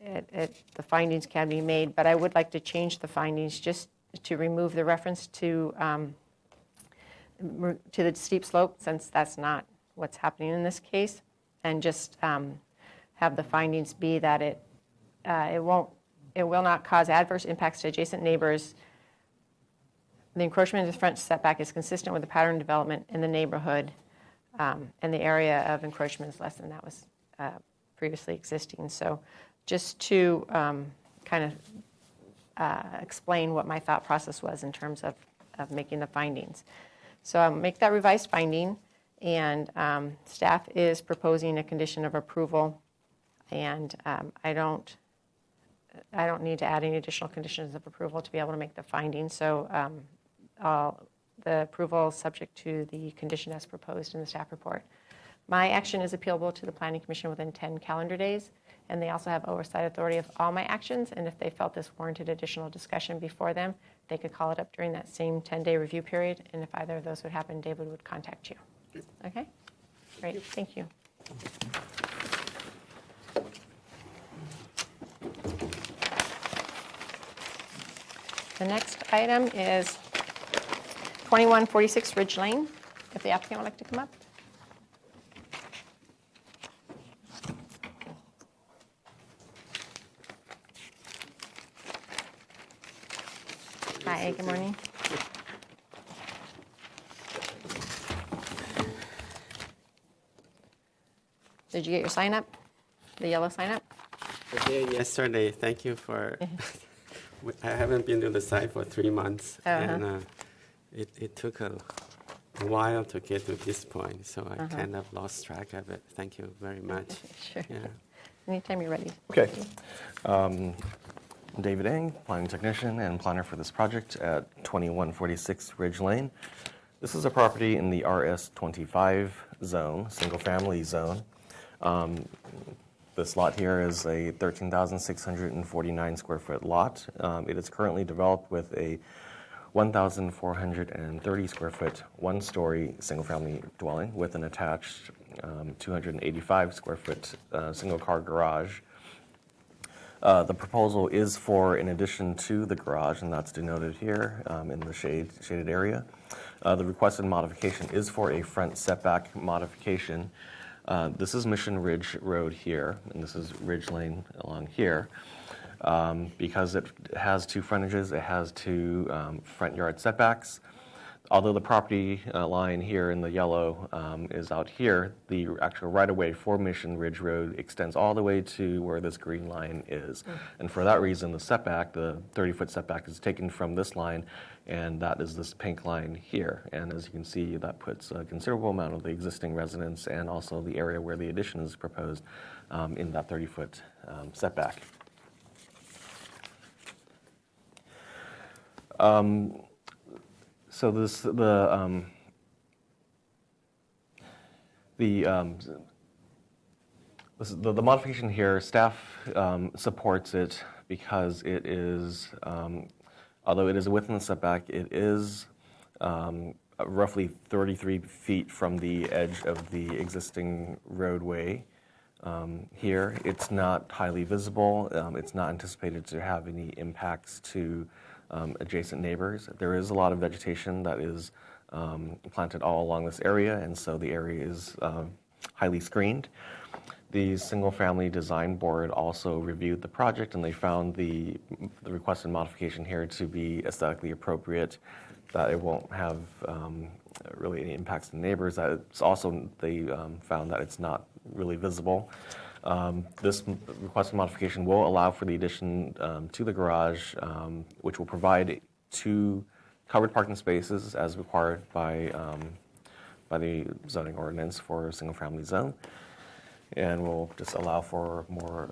the findings can be made. But I would like to change the findings just to remove the reference to the steep slope, since that's not what's happening in this case, and just have the findings be that it will not cause adverse impacts to adjacent neighbors. The encroachment of the front setback is consistent with the pattern development in the neighborhood, and the area of encroachment is less than that was previously existing. So just to kind of explain what my thought process was in terms of making the findings. So I'll make that revised finding, and staff is proposing a condition of approval, and I don't need to add any additional conditions of approval to be able to make the findings. So the approval is subject to the condition as proposed in the staff report. My action is appealable to the Planning Commission within 10 calendar days, and they also have oversight authority of all my actions, and if they felt this warranted additional discussion before them, they could call it up during that same 10-day review period, and if either of those would happen, David would contact you. Okay? Great, thank you. The next item is 2146 Ridge Lane. If the applicant would like to come up. Hi, good morning. Did you get your sign up? The yellow sign up? I did yesterday. Thank you for. I haven't been to the site for 3 months, and it took a while to get to this point, so I kind of lost track of it. Thank you very much. Sure. Yeah. Anytime you're ready. Okay. David Eng, planning technician and planner for this project at 2146 Ridge Lane. This is a property in the RS25 zone, single-family zone. This lot here is a 13,649 square foot lot. It is currently developed with a 1,430 square foot, one-story single-family dwelling with an attached 285 square foot single-car garage. The proposal is for an addition to the garage, and that's denoted here in the shaded area. The requested modification is for a front setback modification. This is Mission Ridge Road here, and this is Ridge Lane along here. Because it has two frontages, it has two front yard setbacks. Although the property line here in the yellow is out here, the actual right-of-way for Mission Ridge Road extends all the way to where this green line is. And for that reason, the setback, the 30-foot setback, is taken from this line, and that is this pink line here. And as you can see, that puts a considerable amount of the existing residents and also the area where the addition is proposed in that 30-foot setback. So this the modification here, staff supports it because it is, although it is within the setback, it is roughly 33 feet from the edge of the existing roadway. Here, it's not highly visible. It's not anticipated to have any impacts to adjacent neighbors. There is a lot of vegetation that is planted all along this area, and so the area is highly screened. The single-family design board also reviewed the project, and they found the requested modification here to be aesthetically appropriate, that it won't have really any impacts to neighbors. It's also, they found that it's not really visible. This requested modification will allow for the addition to the garage, which will provide 2 covered parking spaces as required by the zoning ordinance for a single-family zone, and will just allow for more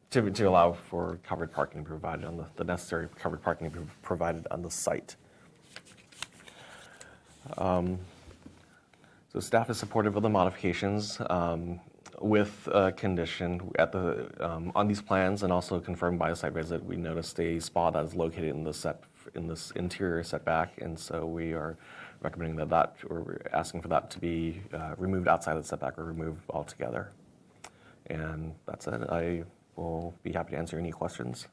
to allow for covered parking provided on the necessary covered parking provided on the site. So staff is supportive of the modifications with a condition at the on these plans, and also confirmed by a site visit. We noticed a spa that is located in this interior setback, and so we are recommending that or asking for that to be removed outside of the setback or removed altogether. And that's it. I will be happy to answer any questions.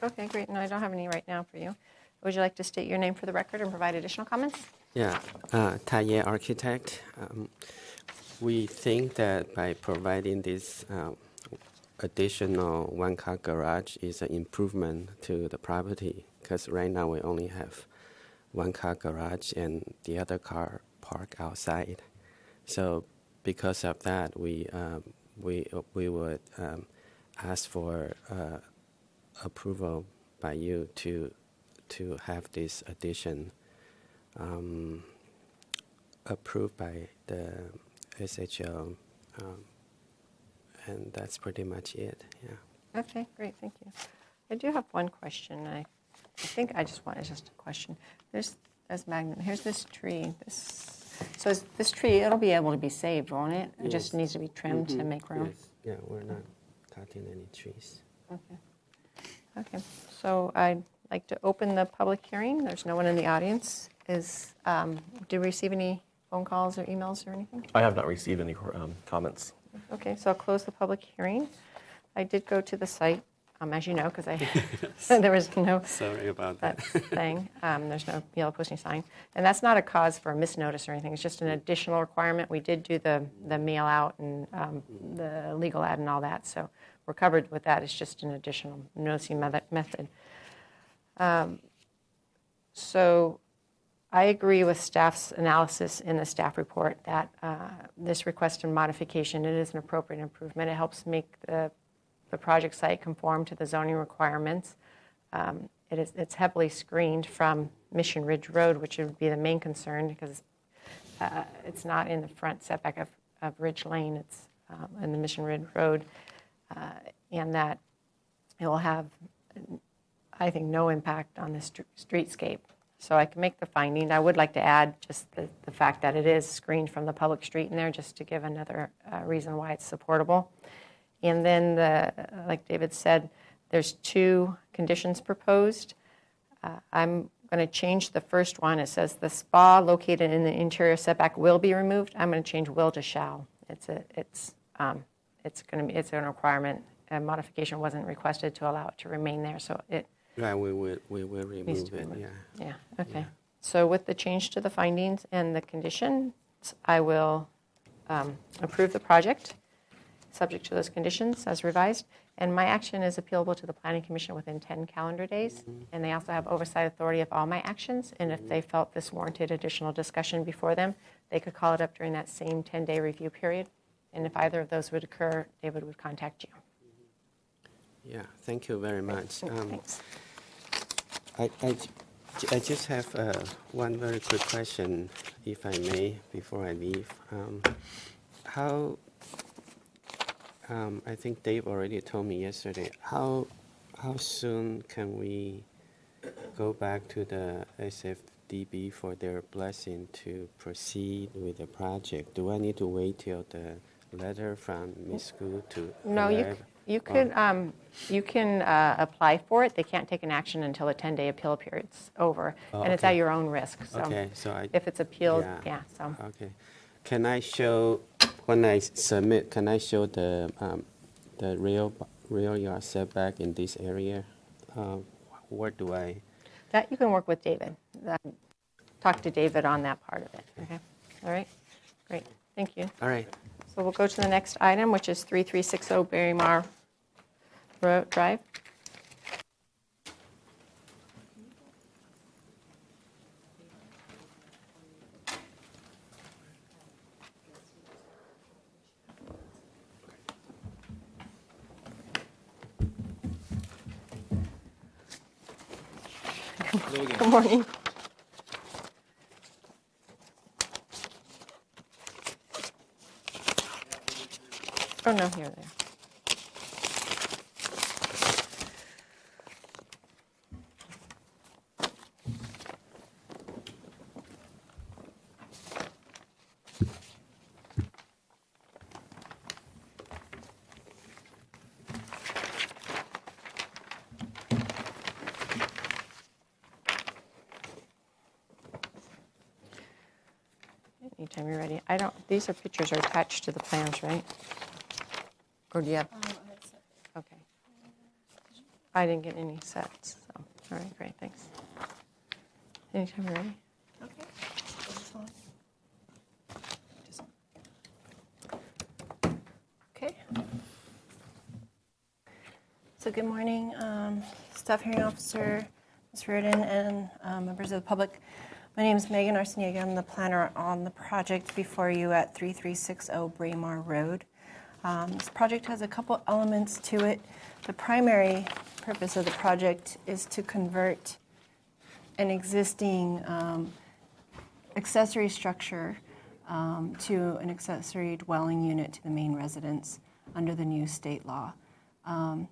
Okay, great. No, I don't have any right now for you. Would you like to state your name for the record and provide additional comments? Yeah, Taye Architect. We think that by providing this additional one-car garage is an improvement to the property, because right now we only have one-car garage and the other car park outside. So because of that, we would ask for approval by you to have this addition approved by the SHO, and that's pretty much it. Yeah. Okay, great. Thank you. I do have one question. I think I just want just a question. There's Magnum. Here's this tree. So is this tree, it'll be able to be saved, won't it? It just needs to be trimmed to make room. Yes. Yeah, we're not cutting any trees. Okay. Okay. So I'd like to open the public hearing. There's no one in the audience. Did we receive any phone calls or emails or anything? I have not received any comments. Okay, so I'll close the public hearing. I did go to the site, as you know, because there was no Sorry about that. thing. There's no yellow posting sign. And that's not a cause for a misnotice or anything. It's just an additional requirement. We did do the mail out and the legal ad and all that. So we're covered with that. It's just an additional noticing method. So I agree with staff's analysis in the staff report that this requested modification, it is an appropriate improvement. It helps make the project site conform to the zoning requirements. It's heavily screened from Mission Ridge Road, which would be the main concern because it's not in the front setback of Ridge Lane. It's in the Mission Ridge Road, and that it will have, I think, no impact on the streetscape. So I can make the finding. I would like to add just the fact that it is screened from the public street in there, just to give another reason why it's supportable. And then, like David said, there's 2 conditions proposed. I'm going to change the first one. It says the spa located in the interior setback will be removed. I'm going to change will to shall. It's a requirement. A modification wasn't requested to allow it to remain there, so it. Right, we will remove it. Yeah. Okay. Yeah. So with the change to the findings and the conditions, I will approve the project, subject to those conditions as revised. And my action is appealable to the Planning Commission within 10 calendar days. And they also have oversight authority of all my actions. And if they felt this warranted additional discussion before them, they could call it up during that same 10-day review period. And if either of those would occur, David would contact you. Yeah, thank you very much. Thanks. I just have one very quick question, if I may, before I leave. I think Dave already told me yesterday, how soon can we go back to the SFDB for their blessing to proceed with the project? Do I need to wait till the letter from Ms. Gu to No, arrive? you can apply for it. They can't take an action until a 10-day appeal period's over, and it's okay. at your own risk. So, Okay, so if it's appealed, yeah. So Okay. Can I show, when I submit, can I show the real yard setback in this area? Where do I? that you can work with David. Talk to David on that part of it. Okay. All right. Great. Thank you. All right. So we'll go to the next item, which is 3360 Berrymar Road Drive. Good morning. Oh, no, here they are. Anytime you're ready. These are pictures are attached to the plans, right? Or do you have? Okay. I didn't get any sets, so, all right, great, thanks. Anytime you're ready. Okay. So good morning, Staff Hearing Officer, Ms. Reardon, and members of the public. My name is Megan Arciniega. I'm the planner on the project before you at 3360 Braemar Road. This project has a couple elements to it. The primary purpose of the project is to convert an existing accessory structure to an accessory dwelling unit to the main residence under the new state law.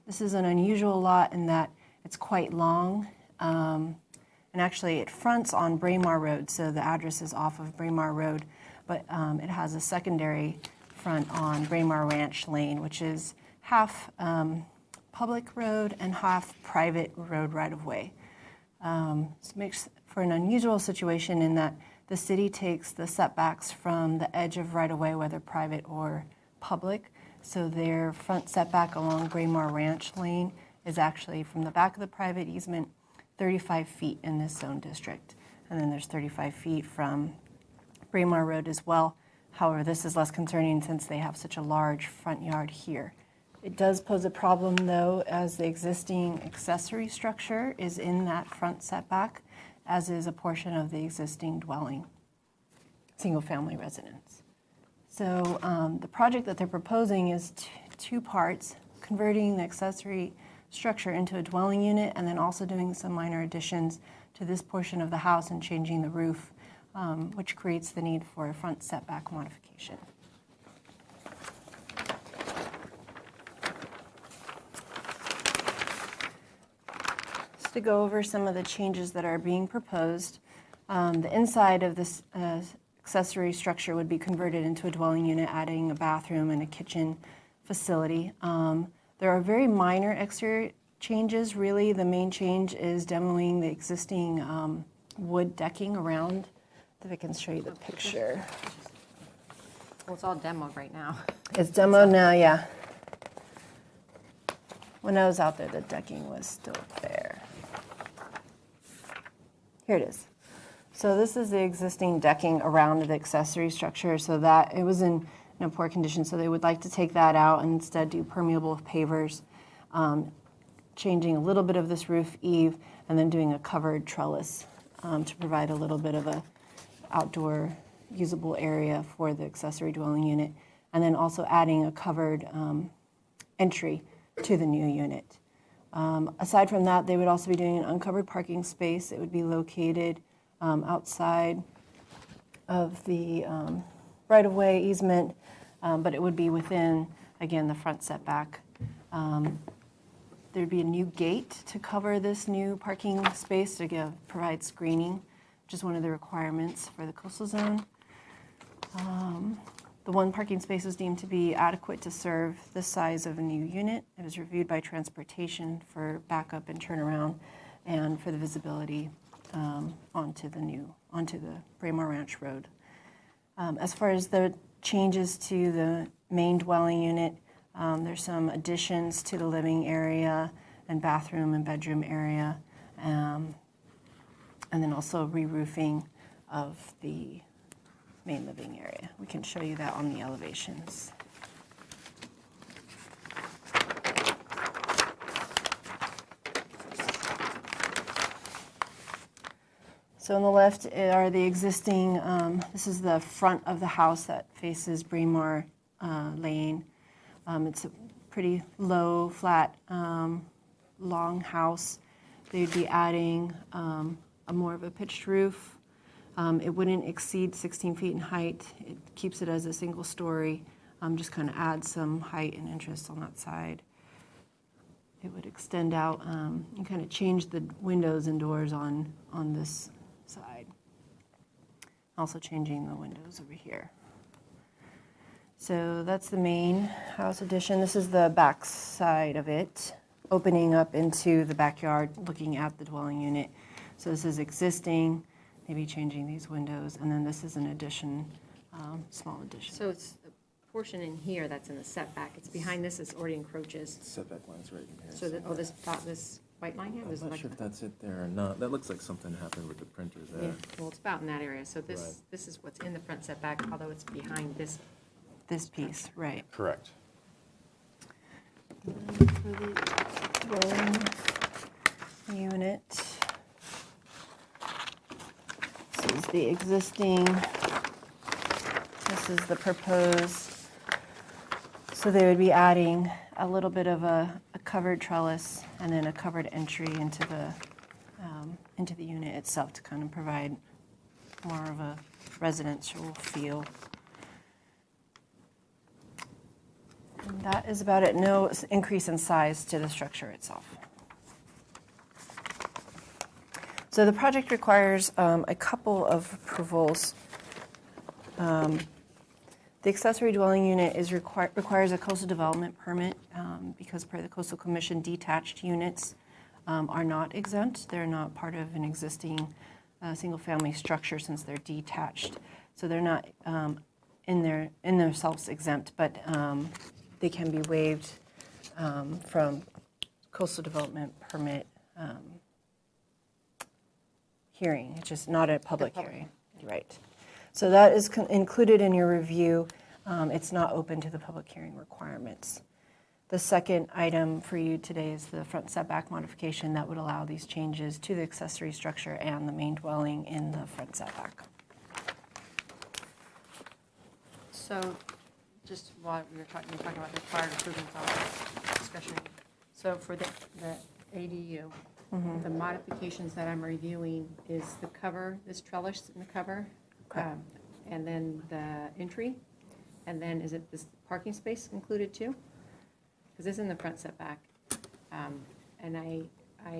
This is an unusual lot in that it's quite long, and actually it fronts on Braemar Road, so the address is off of Braemar Road, but it has a secondary front on Braemar Ranch Lane, which is half public road and half private road right-of-way. This makes for an unusual situation in that the city takes the setbacks from the edge of right-of-way, whether private or public. So their front setback along Braemar Ranch Lane is actually from the back of the private easement 35 feet in this zone district. And then there's 35 feet from Braemar Road as well. However, this is less concerning since they have such a large front yard here. It does pose a problem though, as the existing accessory structure is in that front setback, as is a portion of the existing dwelling, single-family residence. So the project that they're proposing is two parts, converting the accessory structure into a dwelling unit and then also doing some minor additions to this portion of the house and changing the roof, which creates the need for a front setback modification. Just to go over some of the changes that are being proposed, the inside of this accessory structure would be converted into a dwelling unit, adding a bathroom and a kitchen facility. There are very minor exterior changes. Really, the main change is demoing the existing wood decking around. If I can show you the picture. Well, it's all demoed right now. It's demoed now, yeah. When I was out there, the decking was still there. Here it is. So this is the existing decking around the accessory structure, so that it was in poor condition, so they would like to take that out and instead do permeable pavers, changing a little bit of this roof eave, and then doing a covered trellis to provide a little bit of a outdoor usable area for the accessory dwelling unit, and then also adding a covered entry to the new unit. Aside from that, they would also be doing an uncovered parking space. It would be located outside of the right-of-way easement, but it would be within, again, the front setback. There'd be a new gate to cover this new parking space to provide screening, which is one of the requirements for the coastal zone. The one parking space was deemed to be adequate to serve the size of a new unit. It was reviewed by transportation for backup and turnaround and for the visibility onto the Braemar Ranch Road. As far as the changes to the main dwelling unit, there's some additions to the living area and bathroom and bedroom area, and then also re-roofing of the main living area. We can show you that on the elevations. So on the left are the existing, this is the front of the house that faces Braemar Lane. It's a pretty low, flat, long house. They'd be adding a more of a pitched roof. It wouldn't exceed 16 feet in height. It keeps it as a single story, just kind of adds some height and interest on that side. It would extend out and kind of change the windows and doors on this side. Also changing the windows over here. So that's the main house addition. This is the back side of it, opening up into the backyard, looking at the dwelling unit. So this is existing, maybe changing these windows, and then this is an addition, small addition. So it's the portion in here that's in the setback. It's behind this, it's already encroaches. Setback line's right in here. So this white line here? I'm There's not like sure if that's it there or not. That looks like something happened with the printer Yeah, there. well, it's about in that area. So Right. this is what's in the front setback, although it's behind this. This piece, right. Correct. For the dwelling unit. This is the existing, this is the proposed. So they would be adding a little bit of a covered trellis and then a covered entry into the unit itself to kind of provide more of a residential feel. And that is about it. No increase in size to the structure itself. So the project requires a couple of approvals. The accessory dwelling unit requires a coastal development permit because per the Coastal Commission, detached units are not exempt. They're not part of an existing single-family structure since they're detached. So they're not in themselves exempt, but they can be waived from coastal development permit hearing. It's just not a public hearing. Right. So that is included in your review. It's not open to the public hearing requirements. The second item for you today is the front setback modification that would allow these changes to the accessory structure and the main dwelling in the front setback. So just while you're talking about the required improvements on discussion. So for the ADU, the modifications that I'm reviewing is the cover, this trellis in the cover, and then the entry, and then is it this parking space included too? Because this is in the front setback, and I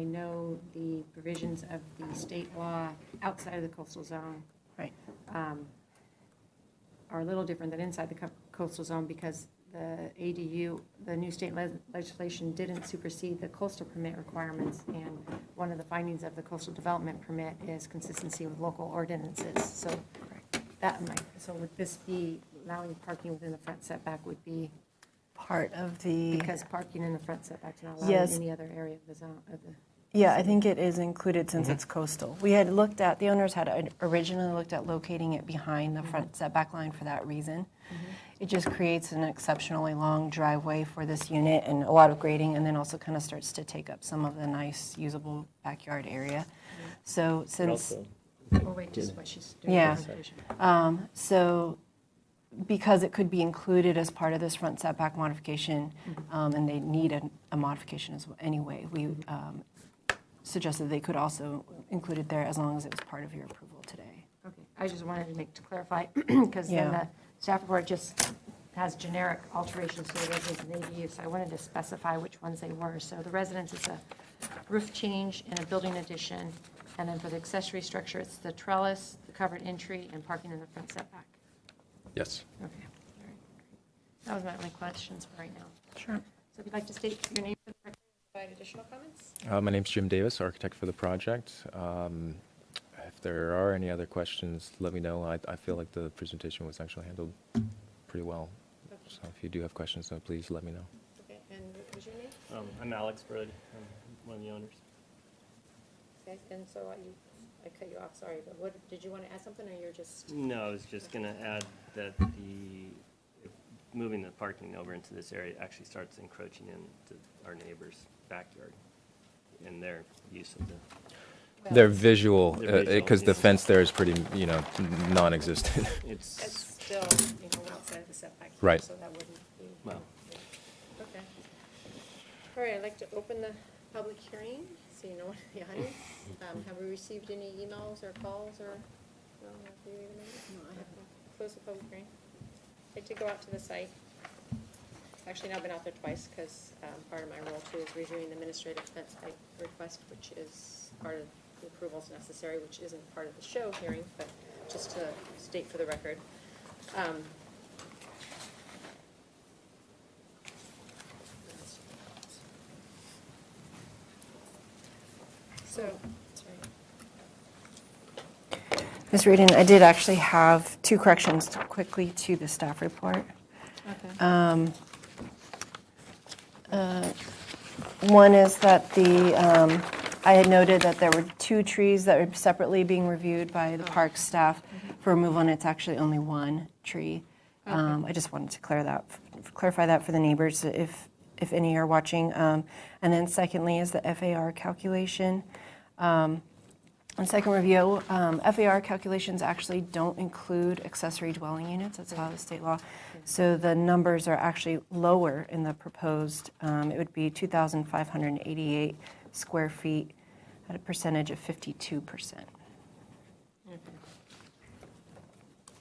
know the provisions of the state law outside of the coastal zone, Right. are a little different than inside the coastal zone because the ADU, the new state legislation didn't supersede the coastal permit requirements, and one of the findings of the coastal development permit is consistency with local ordinances. So so would this be allowing parking within the front setback would be Part of the... because parking in the front setback is not allowed Yes. in any other area of the zone of the. Yeah, I think it is included since it's coastal. We had looked at, the owners had originally looked at locating it behind the front setback line for that reason. It just creates an exceptionally long driveway for this unit and a lot of grading, and then also kind of starts to take up some of the nice usable backyard area. So since... Oh, wait, just what she's doing. Yeah. So because it could be included as part of this front setback modification, and they need a modification as well anyway, we suggested they could also include it there as long as it was part of your approval today. Okay, I just wanted to clarify, because then Yeah. the staff report just has generic alterations to the residence and ADU, so I wanted to specify which ones they were. So the residence is a roof change and a building addition, and then for the accessory structure, it's the trellis, the covered entry, and parking in the front setback. Yes. Okay, all right. That was my only questions for right now. Sure. So if you'd like to state your name for the record and provide additional comments? My name's Jim Davis, architect for the project. If there are any other questions, let me know. I feel like the presentation was actually handled pretty well. Okay. So if you do have questions, then please let me know. Okay, and what was your name? I'm Alex Brode. I'm one of the owners. Okay, and so I cut you off, sorry, but what, did you want to add something, or you're just? No, I was just going to add that moving the parking over into this area actually starts encroaching into our neighbor's backyard and their use of the... They're visual, They're visual, because the yeah. fence there is pretty, non-existent. It's, It's still, outside of the setback. Right. So that wouldn't be. well, Okay. All right, I'd like to open the public hearing. Is See no one in the audience. Have we received any emails or calls or? No, I haven't. Close the public hearing. I did go out to the site. Actually, now I've been out there twice because part of my role too is reviewing the administrative fence height request, which is part of the approvals necessary, which isn't part of the SHO hearing, but just to state for the record. So, sorry. Ms. Reardon, I did actually have 2 corrections quickly to the staff report. Okay. One is that I had noted that there were 2 trees that were separately being reviewed by the park staff for removal, and it's actually only 1 tree. I just wanted to clarify that for the neighbors if any are watching. And then secondly is the FAR calculation. On second review, FAR calculations actually don't include accessory dwelling units. That's how the state law. So the numbers are actually lower in the proposed. It would be 2,588 square feet at a percentage of 52%.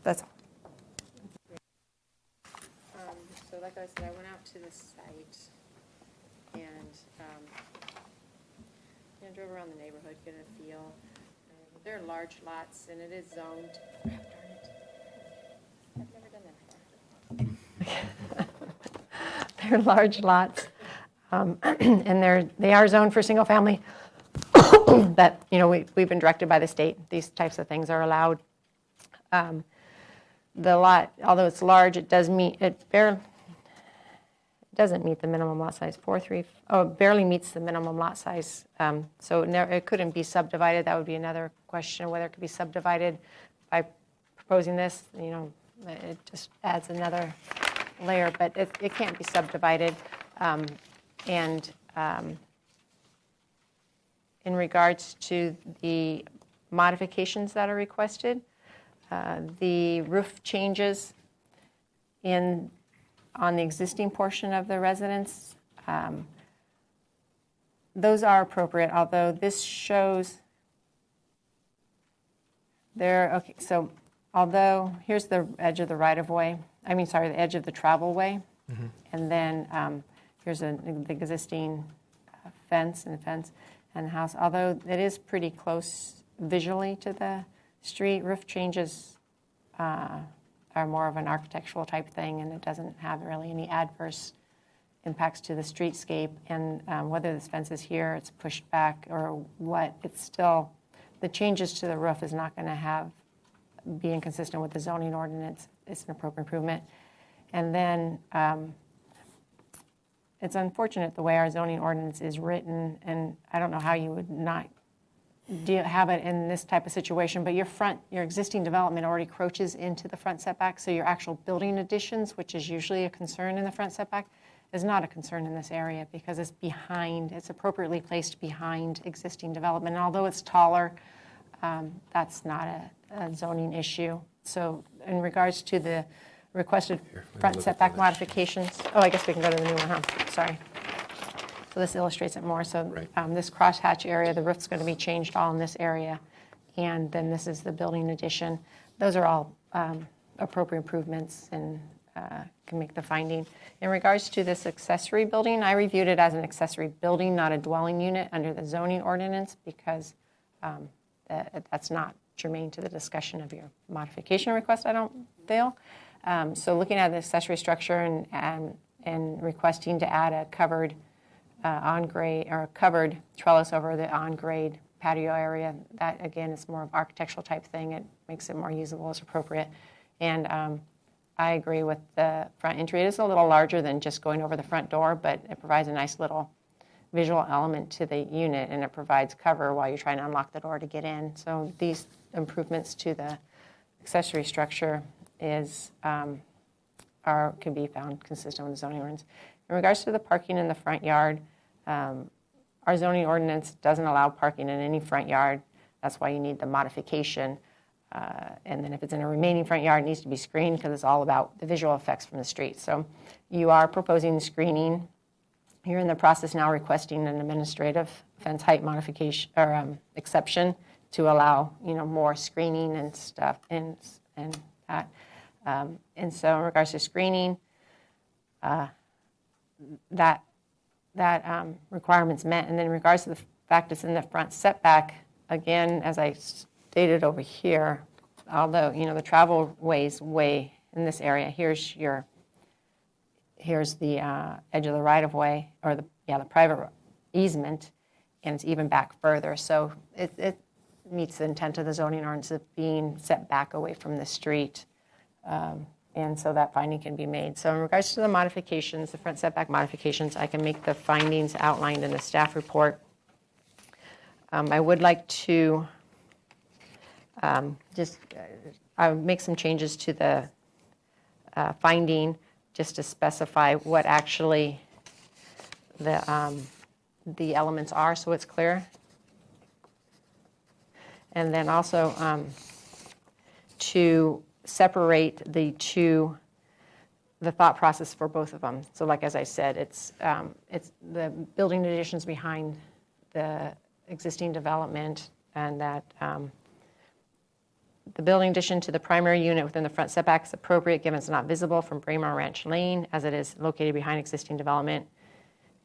That's all. So like I said, I went out to the site and drove around the neighborhood, get a feel. They're large lots, and it is zoned. Crap, darn it. I've never done that before. They're large lots, and they are zoned for single family. But we've been directed by the state. These types of things are allowed. The lot, although it's large, it doesn't meet the minimum lot size. It barely meets the minimum lot size. So it couldn't be subdivided. That would be another question, whether it could be subdivided by proposing this. It just adds another layer, but it can't be subdivided. In regards to the modifications that are requested, the roof changes on the existing portion of the residence, those are appropriate, although this shows okay, so although here's the edge of the right-of-way, the edge of the travel way, and then here's the existing fence and the house. Although it is pretty close visually to the street, roof changes are more of an architectural type thing, and it doesn't have really any adverse impacts to the streetscape. And whether this fence is here, it's pushed back, or what, it's still, the changes to the roof is not going to be inconsistent with the zoning ordinance. It's an appropriate improvement. And then it's unfortunate the way our zoning ordinance is written, and I don't know how you would not have it in this type of situation, but your existing development already encroaches into the front setback, so your actual building additions, which is usually a concern in the front setback, is not a concern in this area because it's appropriately placed behind existing development. And although it's taller, that's not a zoning issue. So in regards to the requested front setback modifications, I guess we can go to the new one, huh? Sorry. So this illustrates it more. So this crosshatch area, the roof's going to be changed all in this area. And then this is the building addition. Those are all appropriate improvements and can make the finding. In regards to this accessory building, I reviewed it as an accessory building, not a dwelling unit under the zoning ordinance because that's not germane to the discussion of your modification request, I don't feel. So looking at the accessory structure and requesting to add a covered on-grade or a covered trellis over the on-grade patio area, that again is more of an architectural type thing. It makes it more usable as appropriate. And I agree with the front entry. It is a little larger than just going over the front door, but it provides a nice little visual element to the unit, and it provides cover while you're trying to unlock the door to get in. So these improvements to the accessory structure can be found consistent with the zoning ordinance. In regards to the parking in the front yard, our zoning ordinance doesn't allow parking in any front yard. That's why you need the modification. And then if it's in a remaining front yard, it needs to be screened because it's all about the visual effects from the street. So you are proposing screening You're in the process now requesting an administrative fence height modification or exception to allow, more screening and stuff and that. And so in regards to screening, that requirement's met. And then in regards to the fact it's in the front setback, again, as I stated over here, although, the travel way's way in this area, here's the edge of the right-of-way, or the private easement, and it's even back further. So it meets the intent of the zoning ordinance of being set back away from the street. And so that finding can be made. So in regards to the modifications, the front setback modifications, I can make the findings outlined in the staff report. I would like to I would make some changes to the finding just to specify what actually the elements are, so it's clear. And then also to separate the thought process for both of them. So like as I said, it's the building additions behind the existing development, and that the building addition to the primary unit within the front setback is appropriate given it's not visible from Braemar Ranch Lane as it is located behind existing development.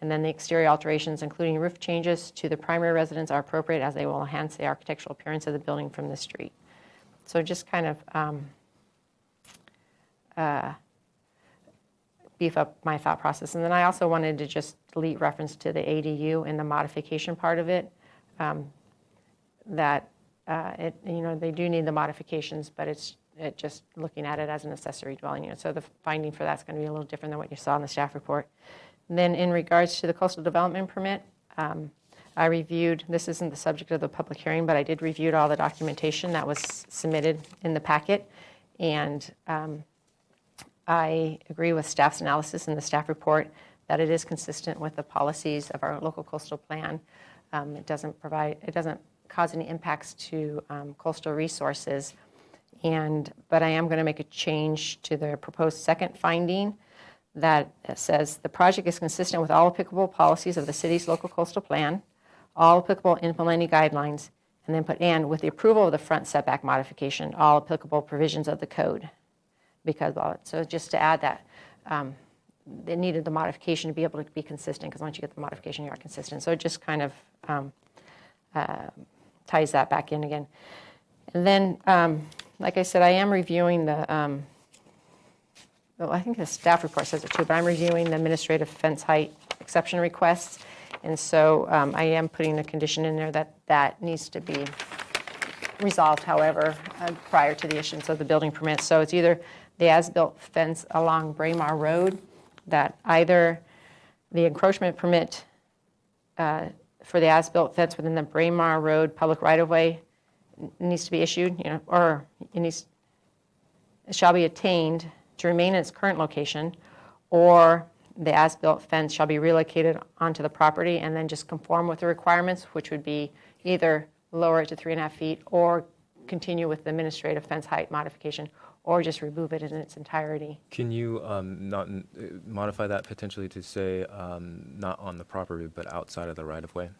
And then the exterior alterations, including roof changes to the primary residence, are appropriate as they will enhance the architectural appearance of the building from the street. So just kind of beef up my thought process. And then I also wanted to just delete reference to the ADU in the modification part of it. They do need the modifications, but it just looking at it as an accessory dwelling unit. So the finding for that's going to be a little different than what you saw in the staff report. And then in regards to the coastal development permit, I reviewed, this isn't the subject of the public hearing, but I did review all the documentation that was submitted in the packet. And I agree with staff's analysis in the staff report that it is consistent with the policies of our local coastal plan. It doesn't cause any impacts to coastal resources. But I am going to make a change to the proposed second finding that says the project is consistent with all applicable policies of the city's local coastal plan, all applicable implementing guidelines, and then put "and with the approval of the front setback modification, all applicable provisions of the code." So just to add that, they needed the modification to be able to be consistent, because once you get the modification, you are consistent. So it just kind of ties that back in again. And then, like I said, I am reviewing I think the staff report says it too, but I'm reviewing the administrative fence height exception requests. And so I am putting a condition in there that needs to be resolved, however, prior to the issuance of the building permit. So it's either the as-built fence along Braemar Road, that either the encroachment permit for the as-built fence within the Braemar Road public right-of-way needs to be issued, or it shall be attained to remain in its current location, or the as-built fence shall be relocated onto the property and then just conform with the requirements, which would be either lower it to 3.5 feet or continue with the administrative fence height modification, or just remove it in its entirety. Can you not modify that potentially to say not on the property but outside of the right-of-way?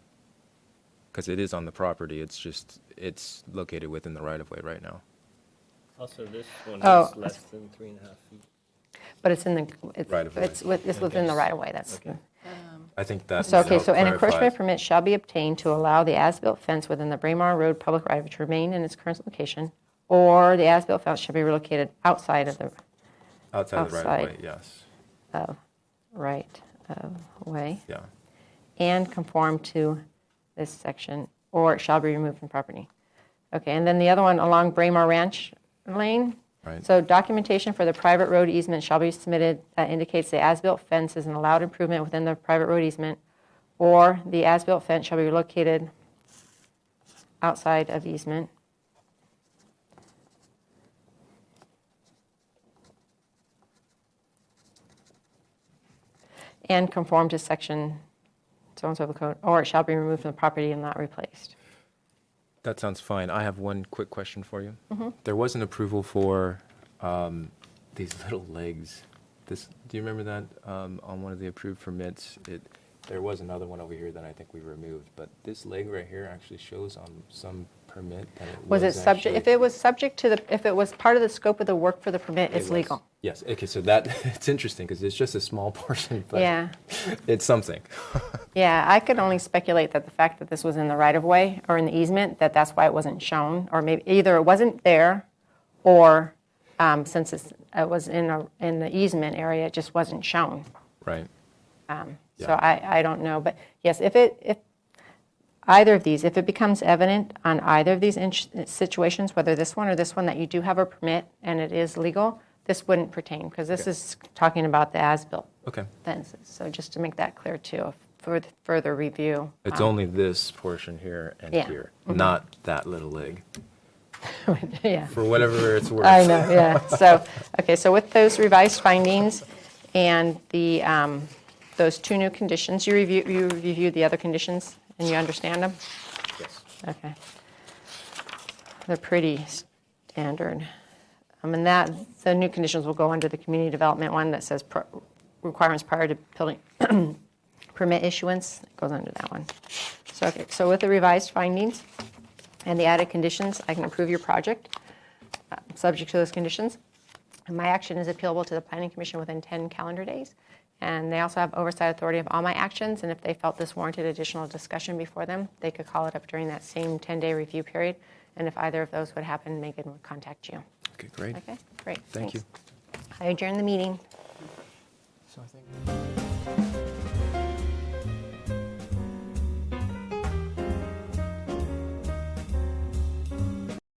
Because it is on the property, it's located within the right-of-way right now. Also, this one Oh, is less than 3.5 feet. But it's Right-of-way. it's within the right-of-way. That's Okay. I think that So, okay, so an clarifies. encroachment permit shall be obtained to allow the as-built fence within the Braemar Road public right-of-way to remain in its current location, or the as-built fence shall be relocated outside of the Outside the outside. right-of-way, yes. right-of-way, Yeah. and conform to this section, or it shall be removed from property. Okay, and then the other one along Braemar Ranch Lane. Right. So documentation for the private road easement shall be submitted that indicates the as-built fence is an allowed improvement within the private road easement, or the as-built fence shall be located outside of easement. And conform to section so-and-so of the code, or it shall be removed from the property and not replaced. That sounds fine. I have one quick question for you. Mm-hmm. There was an approval for these little legs. Do you remember that on one of the approved permits? There was another one over here that I think we removed, but this leg right here actually shows on some permit that it Was it subject, actually- if it was subject to the, if it was part of the scope of the work for the permit, It it's was. legal. Yes, okay, so that, it's interesting, because it's just a small portion, but Yeah. it's something. Yeah, I could only speculate that the fact that this was in the right-of-way or in the easement, that that's why it wasn't shown, or maybe either it wasn't there, or since it was in the easement area, it just wasn't shown. Right. So I don't know, but yes, if either of these, if it becomes evident on either of these situations, whether this one or this one, that you do have a permit and it is legal, this wouldn't pertain, because this is talking about the as-built Okay. fences. So just to make that clear too, for further review. It's only this portion here and Yeah. here, not that little leg, Yeah. for whatever it's worth. I know, yeah. So, okay, so with those revised findings and the, those two new conditions, you reviewed the other conditions and you understand them? Yes. Okay. They're pretty standard. And that, the new conditions will go under the community development one that says requirements prior to building permit issuance. It goes under that one. So, okay, so with the revised findings and the added conditions, I can approve your project, subject to those conditions. And my action is appealable to the Planning Commission within 10 calendar days. And they also have oversight authority of all my actions, and if they felt this warranted additional discussion before them, they could call it up during that same 10-day review period. And if either of those would happen, Megan would contact you. Okay, great. Okay, great. Thank Thanks. you. I adjourn the meeting. So I think.